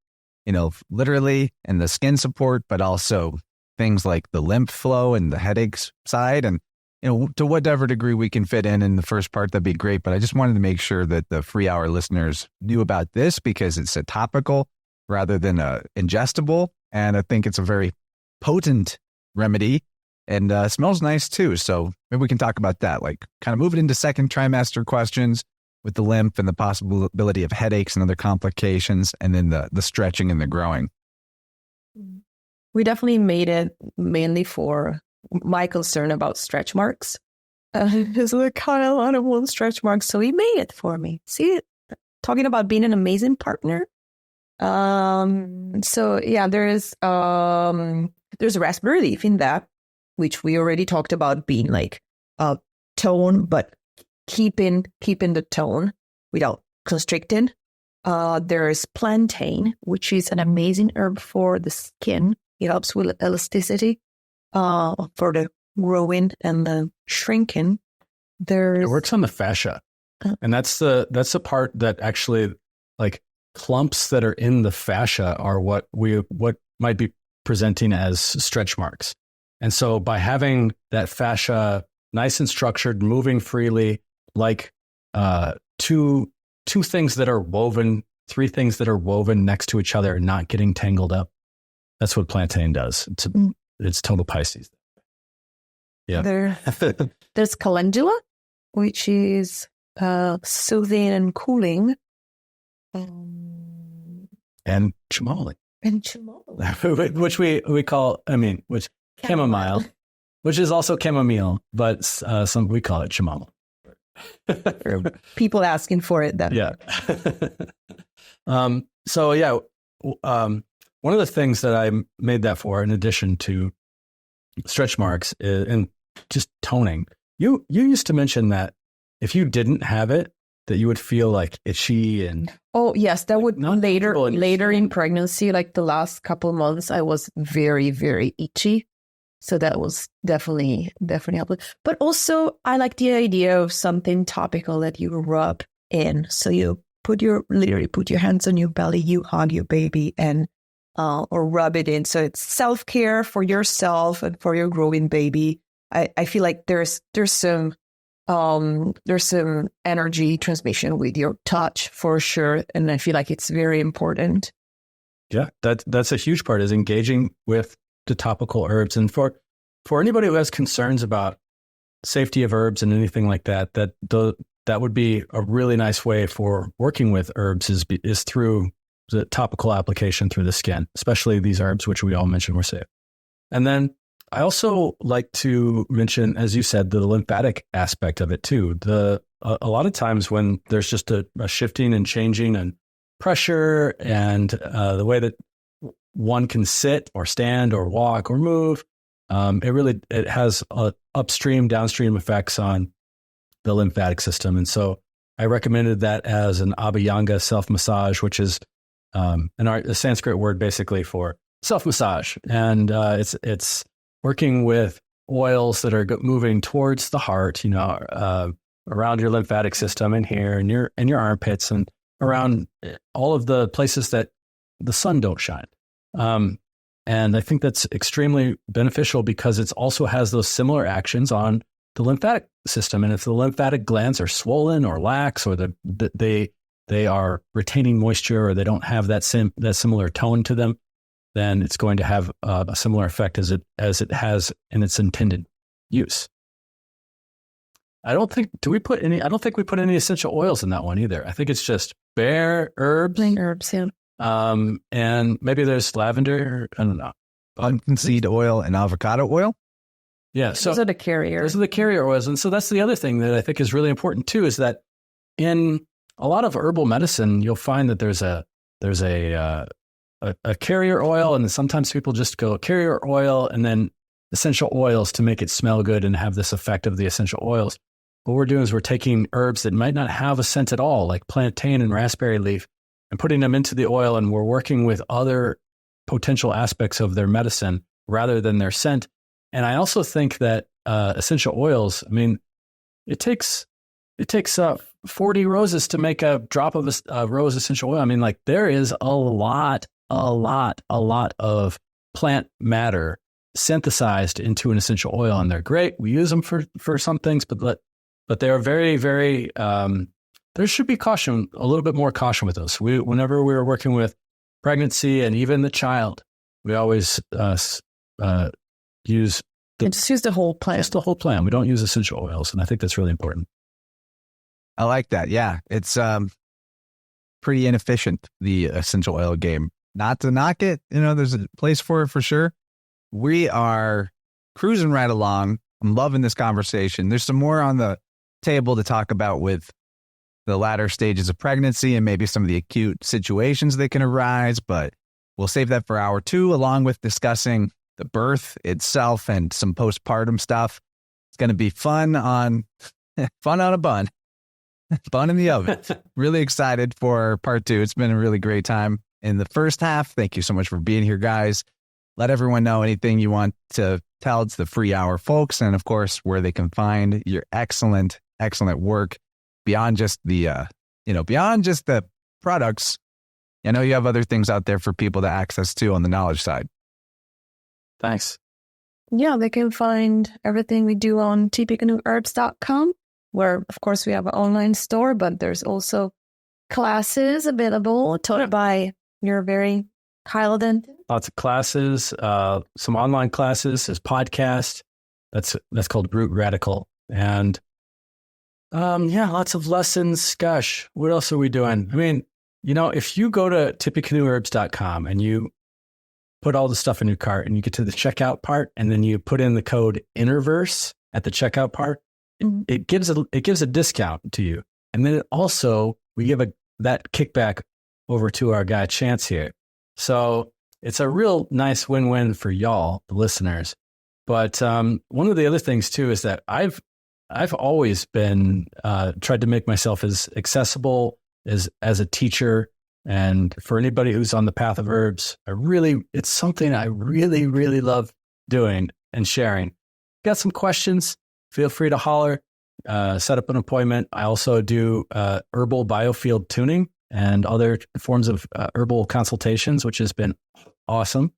you know, literally, and the skin support, but also things like the lymph flow and the headaches side. And, you know, to whatever degree we can fit in the first part, that'd be great. But I just wanted to make sure that the free hour listeners knew about this because it's a topical rather than a ingestible. And I think it's a very potent remedy and smells nice too. So maybe we can talk about that, like kind of move it into second trimester questions with the lymph and the possibility of headaches and other complications, and then the stretching and the growing. We definitely made it mainly for my concern about stretch marks. It's like, Kyle, I don't want stretch marks. So he made it for me. See, talking about being an amazing partner. So yeah, there's raspberry leaf in that, which we already talked about being like tone, but keeping the tone without constricting. There's plantain, which is an amazing herb for the skin. It helps with elasticity, for the growing and the shrinking. It works on the fascia, and that's the part that actually, like, clumps that are in the fascia are what might be presenting as stretch marks. And so by having that fascia nice and structured, moving freely, like two things that are woven, three things that are woven next to each other and not getting tangled up. That's what plantain does. It's total Pisces. Yeah. There's calendula, which is soothing and cooling. And chamomile. Which we call, chamomile, which is also chamomile, but we call it chamomile. People asking for it then. Yeah. So yeah, one of the things that I made that for, in addition to stretch marks and just toning, you used to mention that if you didn't have it, that you would feel like itchy and yes, that would later in skin. pregnancy, like the last couple of months, I was very, very itchy. So that was definitely helpful. But also, I like the idea of something topical that you rub in. So you literally put your hands on your belly, you hug your baby, and or rub it in. So it's self-care for yourself and for your growing baby. I feel like there's some energy transmission with your touch for sure, and I feel like it's very important. Yeah, that's a huge part, is engaging with the topical herbs. And for anybody who has concerns about safety of herbs and anything like that, that would be a really nice way for working with herbs is through the topical application through the skin, especially these herbs, which we all mentioned were safe. And then I also like to mention, as you said, the lymphatic aspect of it too. A lot of times when there's just a shifting and changing and pressure and the way that one can sit or stand or walk or move, it has upstream, downstream effects on the lymphatic system. And so I recommended that as an Abhyanga self-massage, which is a Sanskrit word basically for self-massage. And it's working with oils that are moving towards the heart, around your lymphatic system and here and your armpits and around all of the places that the sun don't shine. And I think that's extremely beneficial because it also has those similar actions on the lymphatic system. And if the lymphatic glands are swollen or lax, or they are retaining moisture, or they don't have that similar tone to them, then it's going to have a similar effect as it has in its intended use. I don't think we put any essential oils in that one either. I think it's just bare herbs. Plain herbs, yeah. And maybe there's lavender. I don't know. Pumpkin seed oil and avocado oil. Yeah. So those are the carrier. Those are the carrier oils. And so that's the other thing that I think is really important too, is that in a lot of herbal medicine, you'll find that there's a carrier oil, and then sometimes people just go carrier oil and then essential oils to make it smell good and have this effect of the essential oils. What we're doing is we're taking herbs that might not have a scent at all, like plantain and raspberry leaf, and putting them into the oil, and we're working with other potential aspects of their medicine rather than their scent. And I also think that essential oils, I mean, it takes 40 roses to make a drop of a rose essential oil. I mean, like, there is a lot of plant matter synthesized into an essential oil, and they're great. We use them for some things, but they are very, very, there should be a little bit more caution with those. Whenever we were working with pregnancy and even the child, we always use the whole plant. Just the whole plant. We don't use essential oils, and I think that's really important. I like that. Yeah, it's pretty inefficient, the essential oil game. Not to knock it, there's a place for it for sure. We are cruising right along. I'm loving this conversation. There's some more on the table to talk about with the latter stages of pregnancy and maybe some of the acute situations that can arise, but we'll save that for hour 2, along with discussing the birth itself and some postpartum stuff. It's going to be fun on a bun. Bun in the oven. Really excited for part 2. It's been a really great time in the first half. Thank you so much for being here, guys. Let everyone know anything you want to tell. It's the free hour, folks. And of course, where they can find your excellent work beyond just the, beyond just the products. I know you have other things out there for people to access too on the knowledge side. Thanks. Yeah, they can find everything we do on tippecanoeherbs.com, where, of course, we have an online store, but there's also classes available taught by your very Kyle Denton. Lots of classes, some online classes, his podcast. That's called Root Radical. And lots of lessons. Gosh, what else are we doing? I mean, if you go to tippecanoeherbs.com and you put all the stuff in your cart and you get to the checkout part, and then you put in the code InnerVerse at the checkout part, it gives a discount to you. And then we give that kickback over to our guy Chance here. So it's a real nice win-win for y'all, the listeners. But one of the other things too is that I've always been tried to make myself as accessible as a teacher, and for anybody who's on the path of herbs, it's something I really, really love doing and sharing. Got some questions? Feel free to holler. Set up an appointment. I also do herbal biofield tuning and other forms of herbal consultations, which has been awesome.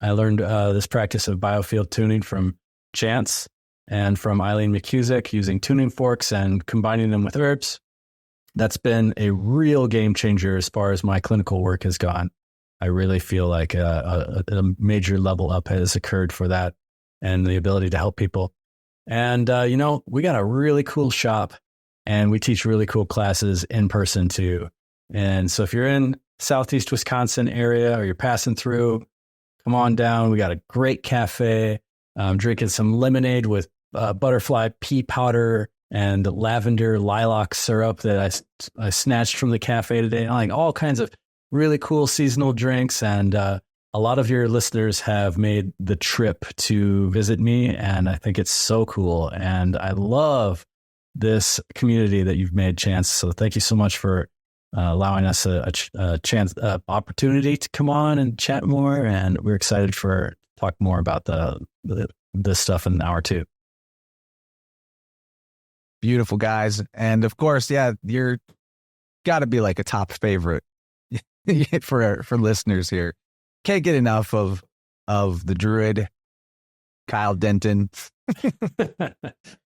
I learned this practice of biofield tuning from Chance and from Eileen McCusick, using tuning forks and combining them with herbs. That's been a real game changer as far as my clinical work has gone. I really feel like a major level up has occurred for that and the ability to help people. And, we got a really cool shop, and we teach really cool classes in person too. And so if you're in Southeast Wisconsin area or you're passing through, come on down. We got a great cafe. I'm drinking some lemonade with butterfly pea powder and lavender lilac syrup that I snatched from the cafe today. Like all kinds of really cool seasonal drinks. And a lot of your listeners have made the trip to visit me, and I think it's so cool. And I love this community that you've made, Chance. So thank you so much for allowing us a chance, opportunity to come on and chat more. And we're excited for talk more about this stuff in hour 2. Beautiful, guys. And of course, yeah, you're got to be like a top favorite for listeners here. Can't get enough of the Druid, Kyle Denton.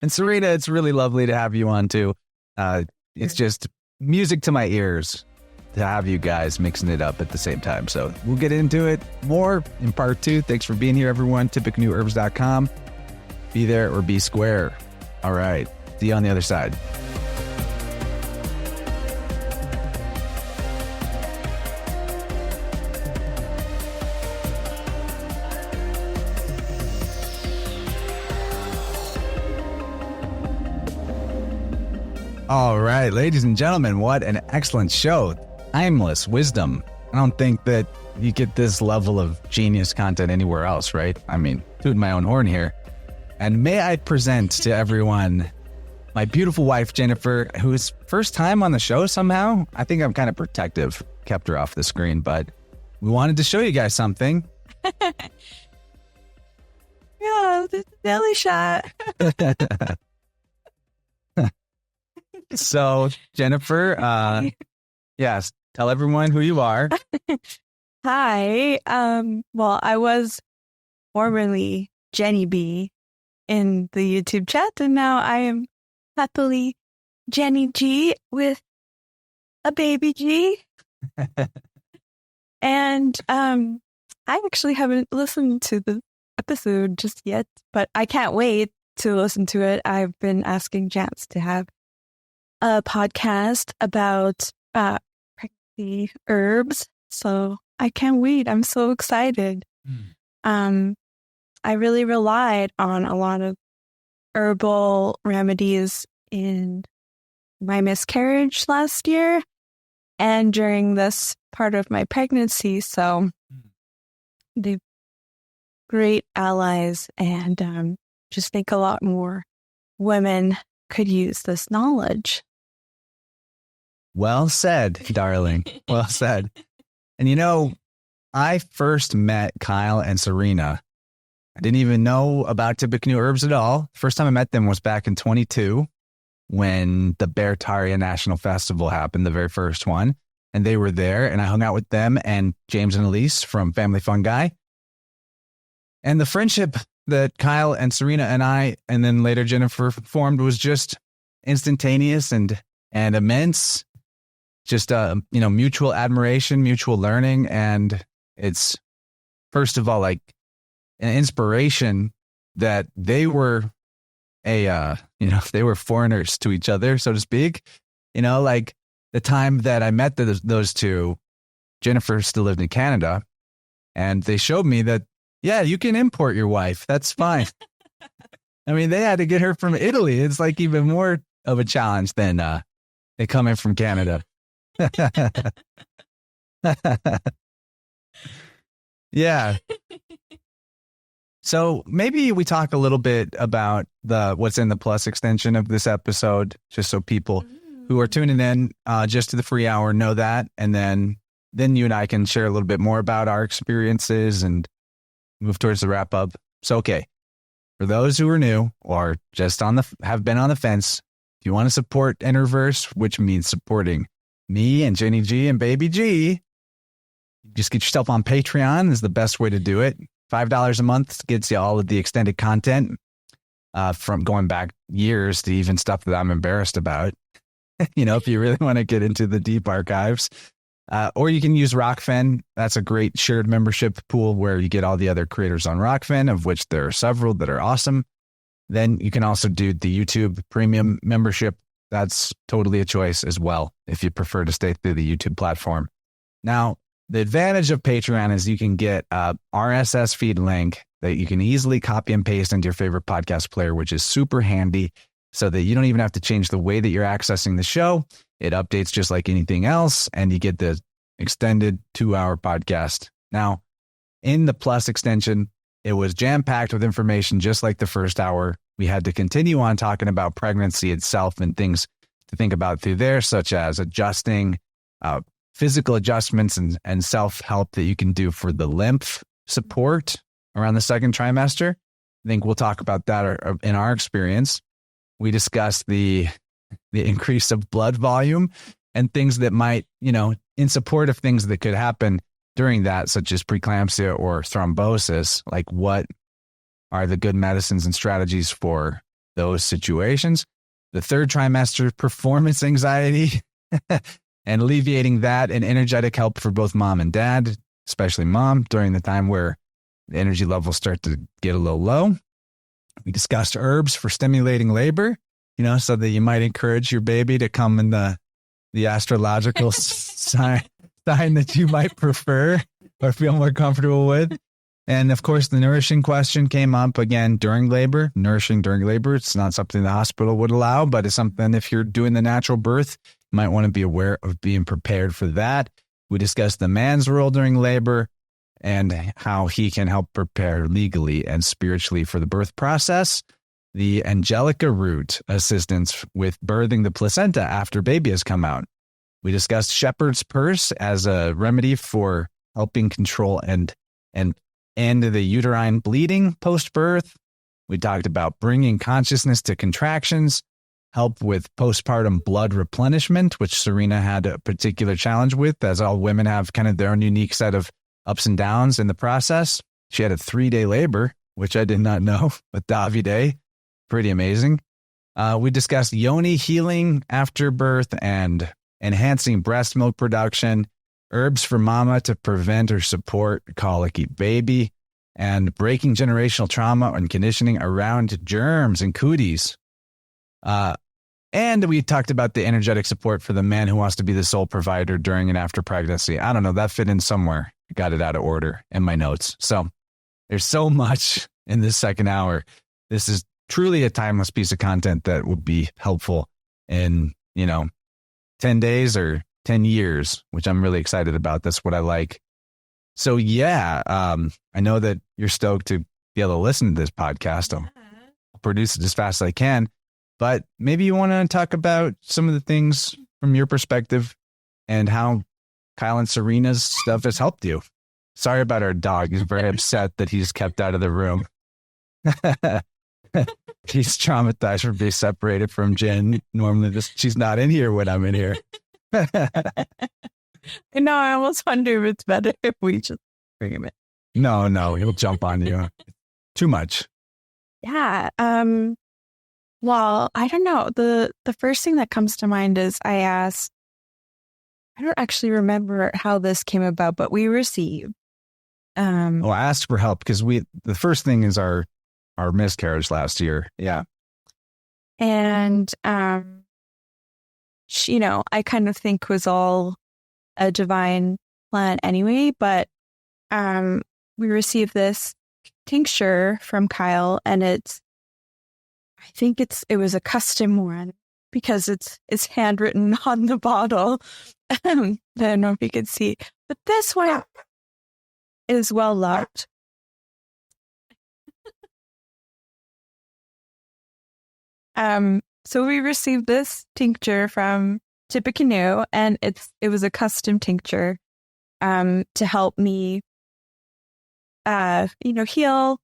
And Serena, it's really lovely to have you on too. It's just music to my ears to have you guys mixing it up at the same time. So we'll get into it more in part 2. Thanks for being here, everyone. Tippecanoeherbs.com. Be there or be square. All right. See you on the other side. All right, ladies and gentlemen, what an excellent show. Timeless wisdom. I don't think that you get this level of genius content anywhere else, right? I mean, tooting my own horn here. And may I present to everyone my beautiful wife, Jennifer, who is first time on the show somehow. I think I'm kind of protective, kept her off the screen, but we wanted to show you guys something. Yeah, the belly shot. So, Jennifer, yes, tell everyone who you are. Hi. Well, I was formerly Jenny B in the YouTube chat, and now I am happily Jenny G with a baby G. And I actually haven't listened to the episode just yet, but I can't wait to listen to it. I've been asking Chance to have a podcast about pregnancy herbs, so I can't wait. I'm so excited. I really relied on a lot of herbal remedies in my miscarriage last year and during this part of my pregnancy, so they're great allies, and just think a lot more women could use this knowledge. Well said, darling. Well said. And you know, I first met Kyle and Serena. I didn't even know about Tippecanoe Herbs at all. First time I met them was back in 22 when the Bertaria National Festival happened, the very first one. And they were there, and I hung out with them and James and Elise from Family Fun Guy. And the friendship that Kyle and Serena and I, and then later Jennifer, formed was just instantaneous and immense. Just mutual admiration, mutual learning, and it's first of all like an inspiration that they were they were foreigners to each other, so to speak. You know, like the time that I met those two, Jennifer still lived in Canada, and they showed me that, yeah, you can import your wife. That's fine. I mean, they had to get her from Italy. It's like even more of a challenge than they come in from Canada. Yeah. So maybe we talk a little bit about what's in the plus extension of this episode, just so people who are tuning in just to the free hour know that, and then you and I can share a little bit more about our experiences and move towards the wrap up. So, okay, for those who are new or just have been on the fence, if you want to support InnerVerse, which means supporting me and Jenny G and Baby G, just get yourself on Patreon is the best way to do it. $5 a month gets you all of the extended content from going back years to even stuff that I'm embarrassed about. You know, if you really want to get into the deep archives. Or you can use Rockfin. That's a great shared membership pool where you get all the other creators on Rockfin, of which there are several that are awesome. Then you can also do the YouTube premium membership. That's totally a choice as well, if you prefer to stay through the YouTube platform. Now, The advantage of Patreon is you can get a RSS feed link that you can easily copy and paste into your favorite podcast player, which is super handy so that you don't even have to change the way that you're accessing the show. It updates just like anything else, and you get the extended 2-hour podcast. Now, in the Plus extension, it was jam-packed with information just like the first hour. We had to continue on talking about pregnancy itself and things to think about through there, such as adjusting, physical adjustments and self-help that you can do for the lymph support around the second trimester. I think we'll talk about that in our experience. We discussed the increase of blood volume and things that might, in support of things that could happen during that, such as preeclampsia or thrombosis, like what are the good medicines and strategies for those situations. The third trimester, performance anxiety and alleviating that, and energetic help for both mom and dad, especially mom, during the time where the energy levels start to get a little low. We discussed herbs for stimulating labor, so that you might encourage your baby to come in the astrological sign that you might prefer or feel more comfortable with. And of course, the nourishing question came up again during labor. Nourishing during labor, it's not something the hospital would allow, but it's something if you're doing the natural birth, you might want to be aware of being prepared for that. We discussed the man's role during labor and how he can help prepare legally and spiritually for the birth process. The Angelica root assistance with birthing the placenta after baby has come out. We discussed shepherd's purse as a remedy for helping control and end the uterine bleeding post-birth. We talked about bringing consciousness to contractions, help with postpartum blood replenishment, which Serena had a particular challenge with, as all women have kind of their own unique set of ups and downs in the process. She had a 3-day labor, which I did not know, but Davide, pretty amazing. We discussed yoni healing after birth and enhancing breast milk production, herbs for mama to prevent or support colicky baby, and breaking generational trauma and conditioning around germs and cooties. And we talked about the energetic support for the man who wants to be the sole provider during and after pregnancy. I don't know, that fit in somewhere. I got it out of order in my notes. So there's so much in this second hour. This is truly a timeless piece of content that would be helpful in, 10 days or 10 years, which I'm really excited about. That's what I like. So yeah, I know that you're stoked to be able to listen to this podcast. I'll produce it as fast as I can, but maybe you want to talk about some of the things from your perspective and how Kyle and Serena's stuff has helped you. Sorry about our dog. He's very upset that he's kept out of the room. He's traumatized from being separated from Jen. Normally she's not in here when I'm in here. No, I almost wonder if it's better if we just bring him in. No, he'll jump on you. Too much. Yeah. Well, I don't know. The first thing that comes to mind is I don't actually remember how this came about, but we received. I asked for help because the first thing is our miscarriage last year. Yeah. And, I kind of think was all a divine plan anyway, but we received this tincture from Kyle, and I think it was a custom one because it's handwritten on the bottle. I don't know if you could see, but this one is well loved. So we received this tincture from Tippecanoe, and it was a custom tincture to help me heal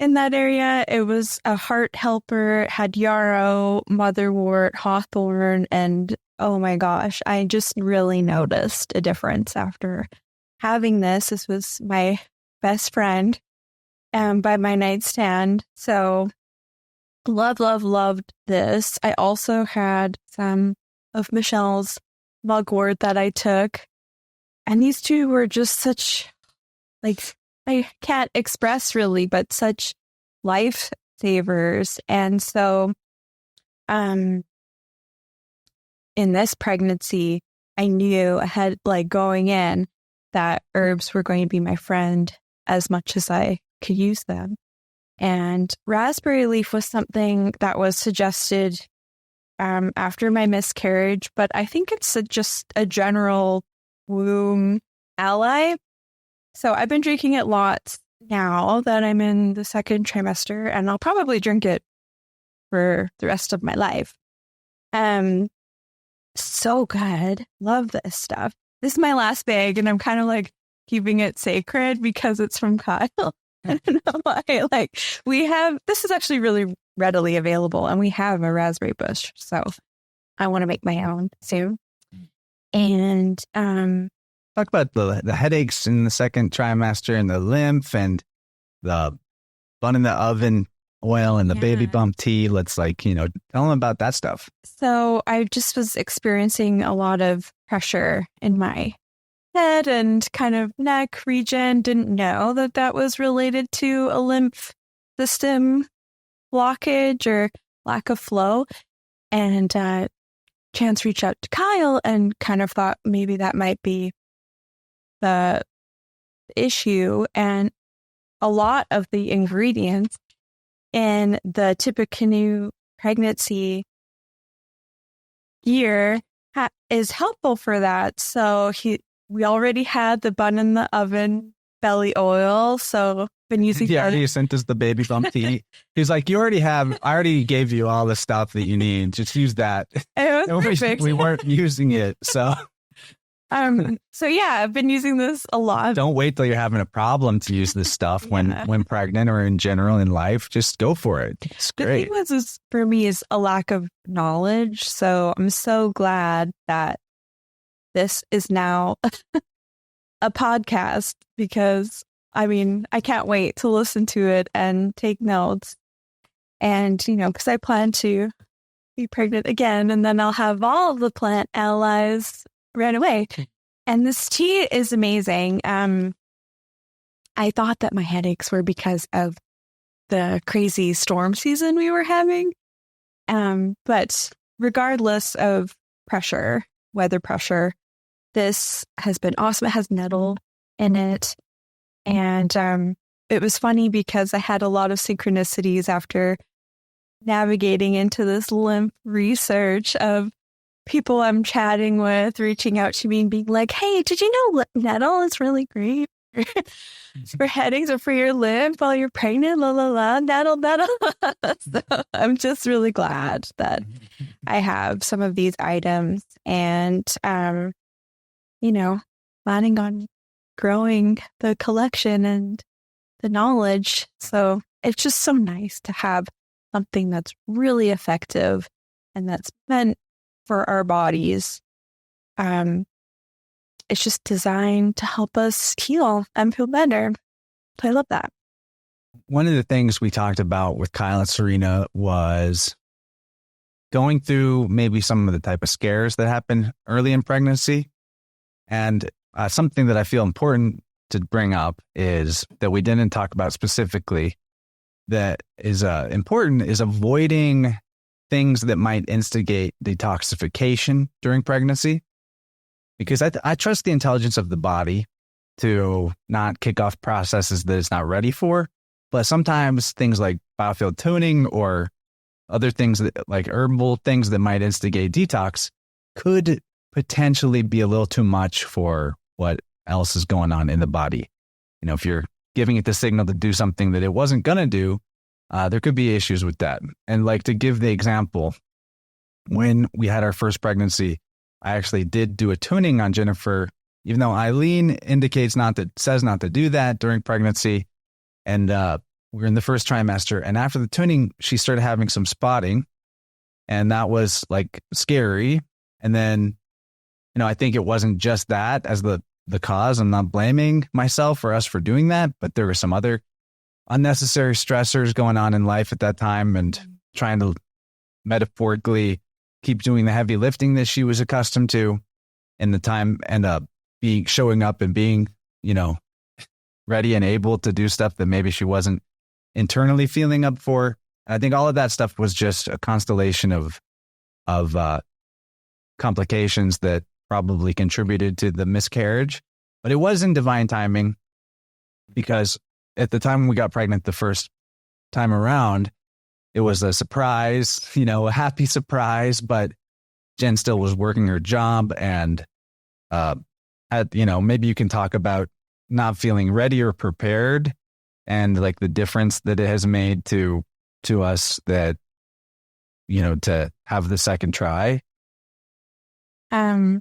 in that area. It was a heart helper, it had yarrow, motherwort, hawthorn, and oh my gosh, I just really noticed a difference after having this. This was my best friend by my nightstand. So loved this. I also had some of Michelle's mugwort that I took. And these two were just such, I can't express really, but such lifesavers. And so, in this pregnancy, I knew ahead, going in, that herbs were going to be my friend as much as I could use them. And raspberry leaf was something that was suggested after my miscarriage, but I think it's just a general womb ally. So I've been drinking it lots now that I'm in the second trimester, and I'll probably drink it for the rest of my life. So good. Love this stuff. This is my last bag, and I'm kind of like keeping it sacred because it's from Kyle. I don't know why. Like, this is actually really readily available, and we have a raspberry bush. So I want to make my own soon. And talk about the headaches in the second trimester and the lymph and the bun in the oven oil and the baby bump tea. Let's tell them about that stuff. So I just was experiencing a lot of pressure in my head and kind of neck region. Didn't know that was related to a lymph system blockage or lack of flow. And Chance reached out to Kyle and kind of thought maybe that might be the issue. And a lot of the ingredients in the Tippecanoe pregnancy year is helpful for that. So we already had the bun in the oven belly oil, so been using. Yeah, he sent us the baby bump tea. He's like, I already gave you all the stuff that you need. Just use that. It was perfect. We weren't using it, so. So yeah, I've been using this a lot. Don't wait till you're having a problem to use this stuff when pregnant or in general in life. Just go for it. It's great. The thing for me is a lack of knowledge. So I'm so glad that this is now a podcast because I can't wait to listen to it and take notes. And, because I plan to be pregnant again, and then I'll have all of the plant allies right away. And this tea is amazing. I thought that my headaches were because of the crazy storm season we were having. But regardless of pressure, weather pressure, this has been awesome. It has nettle in it. And it was funny because I had a lot of synchronicities after navigating into this lymph research of people I'm chatting with reaching out to me and being like, hey, did you know nettle is really great for headaches or for your lymph while you're pregnant? La la la, nettle. So I'm just really glad that I have some of these items and, planning on growing the collection and the knowledge. So it's just so nice to have something that's really effective and that's meant for our bodies. It's just designed to help us heal and feel better. So I love that. One of the things we talked about with Kyle and Serena was going through maybe some of the type of scares that happen early in pregnancy. And something that I feel important to bring up is that we didn't talk about specifically that is important is avoiding things that might instigate detoxification during pregnancy. Because I trust the intelligence of the body to not kick off processes that it's not ready for. But sometimes things like biofield tuning or other things like herbal things that might instigate detox could potentially be a little too much for what else is going on in the body. If you're giving it the signal to do something that it wasn't going to do, there could be issues with that. And like to give the example, when we had our first pregnancy, I actually did do a tuning on Jennifer, even though Eileen says not to do that during pregnancy. And we're in the first trimester. And after the tuning, she started having some spotting. And that was like scary. And then, I think it wasn't just that as the cause. I'm not blaming myself or us for doing that, but there were some other unnecessary stressors going on in life at that time and trying to metaphorically keep doing the heavy lifting that she was accustomed to in the time and showing up and being, ready and able to do stuff that maybe she wasn't internally feeling up for. And I think all of that stuff was just a constellation of complications that probably contributed to the miscarriage. But it was in divine timing because at the time we got pregnant the first time around, it was a surprise, a happy surprise, but Jen still was working her job and, maybe you can talk about not feeling ready or prepared and like the difference that it has made to us that, to have the second try. Well,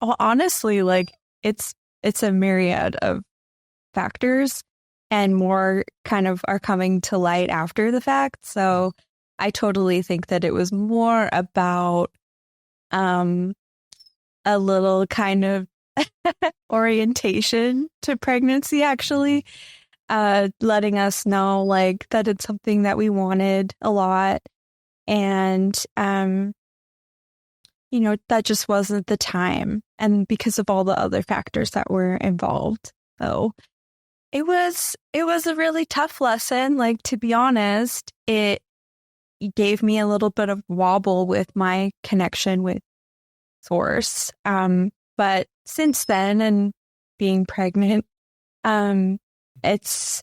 honestly, like it's a myriad of factors and more kind of are coming to light after the fact. So I totally think that it was more about a little kind of orientation to pregnancy, actually, letting us know like that it's something that we wanted a lot. And, that just wasn't the time. And because of all the other factors that were involved. So it was a really tough lesson. Like, to be honest, it gave me a little bit of wobble with my connection with source. But since then and being pregnant, it's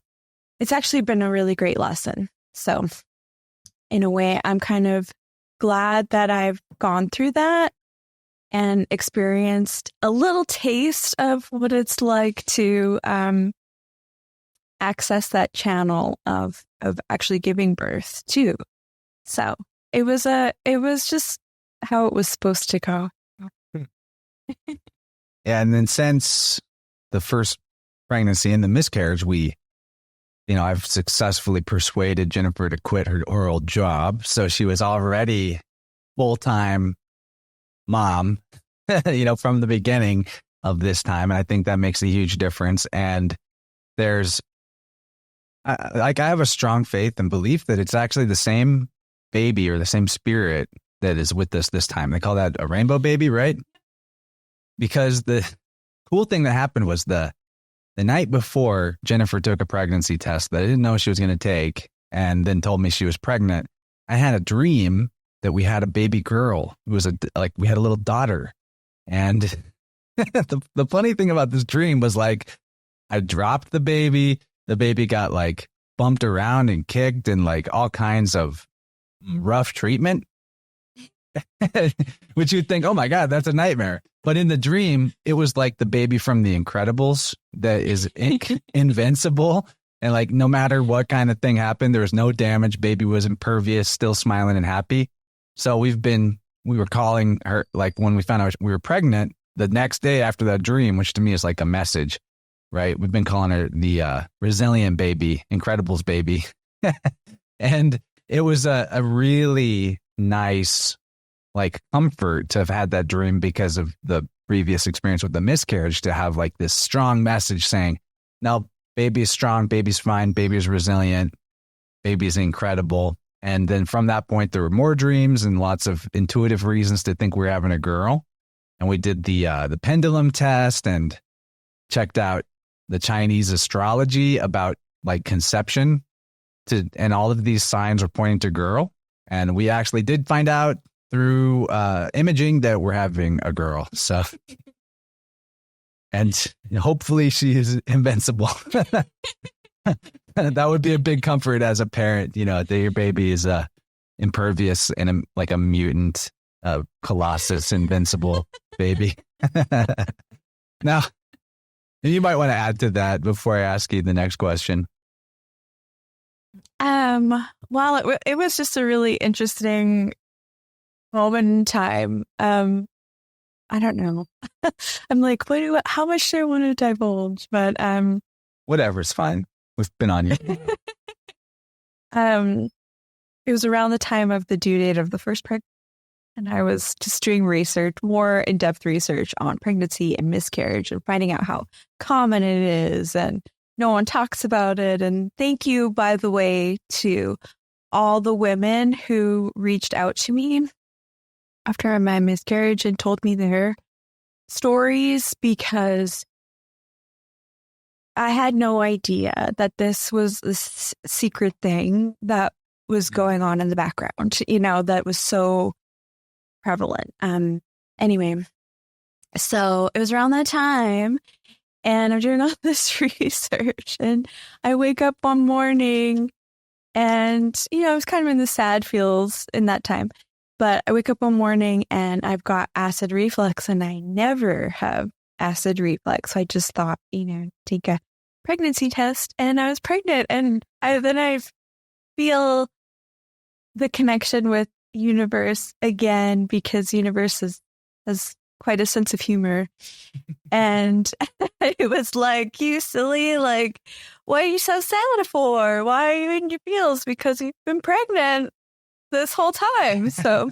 actually been a really great lesson. So in a way, I'm kind of glad that I've gone through that and experienced a little taste of what it's like to access that channel of actually giving birth too. So it was just how it was supposed to go. Yeah, and then since the first pregnancy and the miscarriage, I've successfully persuaded Jennifer to quit her old job. So she was already full-time mom, from the beginning of this time. And I think that makes a huge difference. And I have a strong faith and belief that it's actually the same baby or the same spirit that is with us this time. They call that a rainbow baby, right? Because the cool thing that happened was the night before Jennifer took a pregnancy test that I didn't know she was going to take and then told me she was pregnant, I had a dream that we had a baby girl. It was we had a little daughter. And the funny thing about this dream was like, I dropped the baby got like bumped around and kicked and like all kinds of rough treatment, which you'd think, oh my God, that's a nightmare. But in the dream, it was like the baby from The Incredibles that is invincible. And like, no matter what kind of thing happened, there was no damage. Baby was impervious, still smiling and happy. So we were calling her, like when we found out we were pregnant, the next day after that dream, which to me is like a message, right? We've been calling her the resilient baby, Incredibles baby. And it was a really nice like comfort to have had that dream because of the previous experience with the miscarriage, to have like this strong message saying, no, baby's strong, baby's fine, baby's resilient, baby's incredible. And then from that point, there were more dreams and lots of intuitive reasons to think we're having a girl. And we did the pendulum test and checked out the Chinese astrology about like conception and all of these signs were pointing to girl. And we actually did find out through imaging that we're having a girl. So, and hopefully she is invincible. That would be a big comfort as a parent, that your baby is impervious and like a mutant, colossus, invincible baby. Now, you might want to add to that before I ask you the next question. Well, it was just a really interesting moment in time. I don't know. I'm like, how much do I want to divulge? But whatever, it's fine. We've been on you. It was around the time of the due date of the first pregnancy, and I was just doing research, more in-depth research on pregnancy and miscarriage, and finding out how common it is, and no one talks about it. And thank you, by the way, to all the women who reached out to me after my miscarriage and told me their stories, because I had no idea that this was this secret thing that was going on in the background, that was so prevalent. Anyway, so it was around that time, And I'm doing all this research, and I wake up one morning and, I was kind of in the sad feels in that time, but I wake up one morning and I've got acid reflux, and I never have acid reflux. So I just thought, take a pregnancy test, and I was pregnant. And I feel the connection with universe again, because universe has quite a sense of humor. And it was like, you silly, like, what are you so sad for? Why are you in your feels? Because you've been pregnant this whole time. So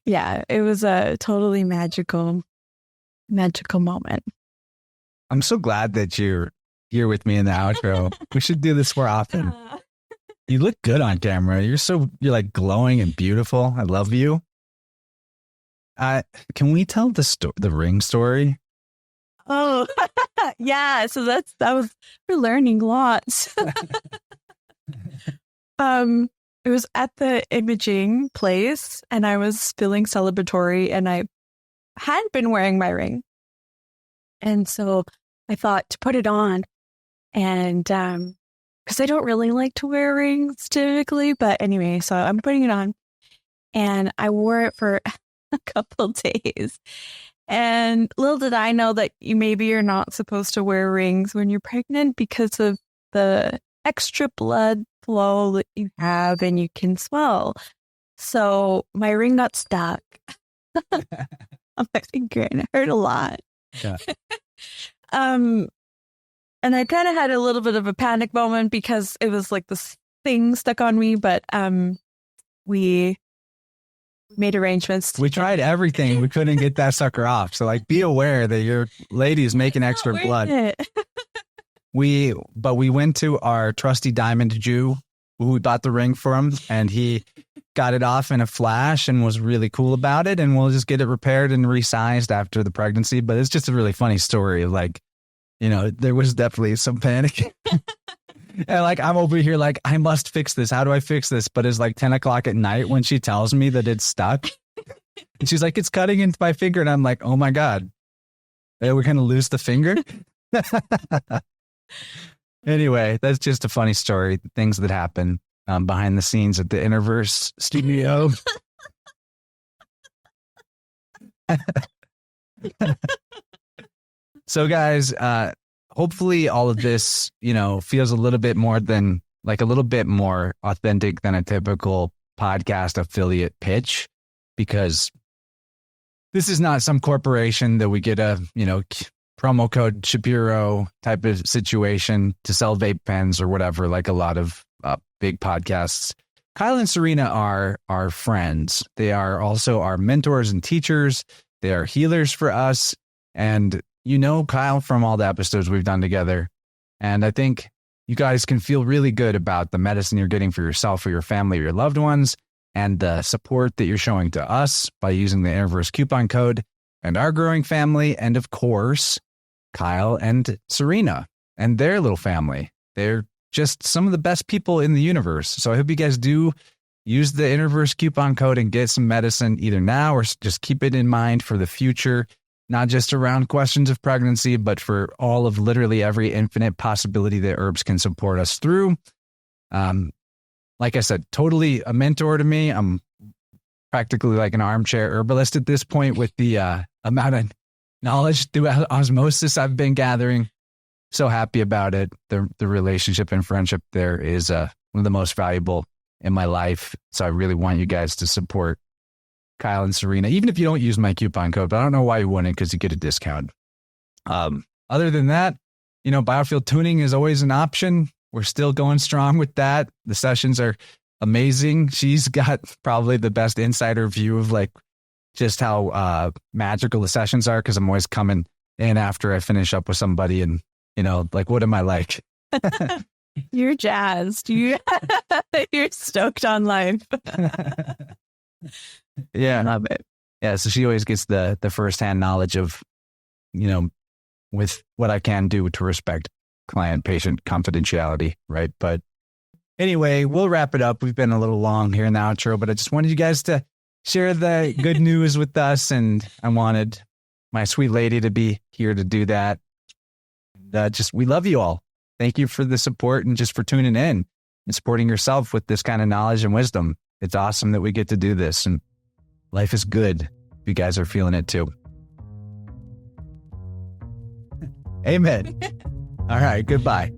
yeah, it was a totally magical moment. I'm so glad that you're here with me in the outro. We should do this more often. You look good on camera. You're like glowing and beautiful. I love you. Can we tell the ring story? Oh, yeah. So we're learning lots. It was at the imaging place, and I was feeling celebratory, and I had been wearing my ring. And so I thought to put it on, and because I don't really like to wear rings typically, but anyway, so I'm putting it on, and I wore it for a couple days. And little did I know that you're not supposed to wear rings when you're pregnant because of the extra blood flow that you have, and you can swell. So my ring got stuck on my finger, and it hurt a lot. Yeah. And I kind of had a little bit of a panic moment because it was like this thing stuck on me, but we made arrangements. We tried everything. We couldn't get that sucker off. So like, be aware that your lady is making extra blood. But we went to our trusty diamond Jew who we bought the ring from, and he got it off in a flash and was really cool about it. And we'll just get it repaired and resized after the pregnancy. But it's just a really funny story. Like, there was definitely some panic. And like, I'm over here like, I must fix this. How do I fix this? But it's like 10 o'clock at night when she tells me that it's stuck. And she's like, it's cutting into my finger. And I'm like, oh my God, we're going to lose the finger. Anyway, that's just a funny story. Things that happen behind the scenes at the InnerVerse studio. So guys, hopefully all of this, feels a little bit more authentic than a typical podcast affiliate pitch, because this is not some corporation that we get a, promo code Shapiro type of situation to sell vape pens or whatever, like a lot of big podcasts. Kyle and Serena are our friends. They are also our mentors and teachers. They are healers for us. And Kyle from all the episodes we've done together. And I think you guys can feel really good about the medicine you're getting for yourself, for your family, your loved ones, and the support that you're showing to us by using the InnerVerse coupon code and our growing family. And of course, Kyle and Serena and their little family. They're just some of the best people in the universe. So I hope you guys do use the InnerVerse coupon code and get some medicine either now or just keep it in mind for the future, not just around questions of pregnancy, but for all of literally every infinite possibility that herbs can support us through. Like I said, totally a mentor to me. I'm practically like an armchair herbalist at this point with the amount of knowledge through osmosis I've been gathering. So happy about it. The relationship and friendship there is one of the most valuable in my life. So I really want you guys to support Kyle and Serena, even if you don't use my coupon code, but I don't know why you wouldn't, because you get a discount. Other than that, biofield tuning is always an option. We're still going strong with that. The sessions are amazing. She's got probably the best insider view of like just how magical the sessions are, because I'm always coming in after I finish up with somebody and, like, what am I like? You're jazzed. You're stoked on life. Yeah. I love it. Yeah. So she always gets the firsthand knowledge of, with what I can do to respect client-patient confidentiality. Right. But anyway, we'll wrap it up. We've been a little long here in the outro, but I just wanted you guys to share the good news with us. And I wanted my sweet lady to be here to do that. We love you all. Thank you for the support and just for tuning in and supporting yourself with this kind of knowledge and wisdom. It's awesome that we get to do this, and life is good if you guys are feeling it too. Amen. All right. Goodbye.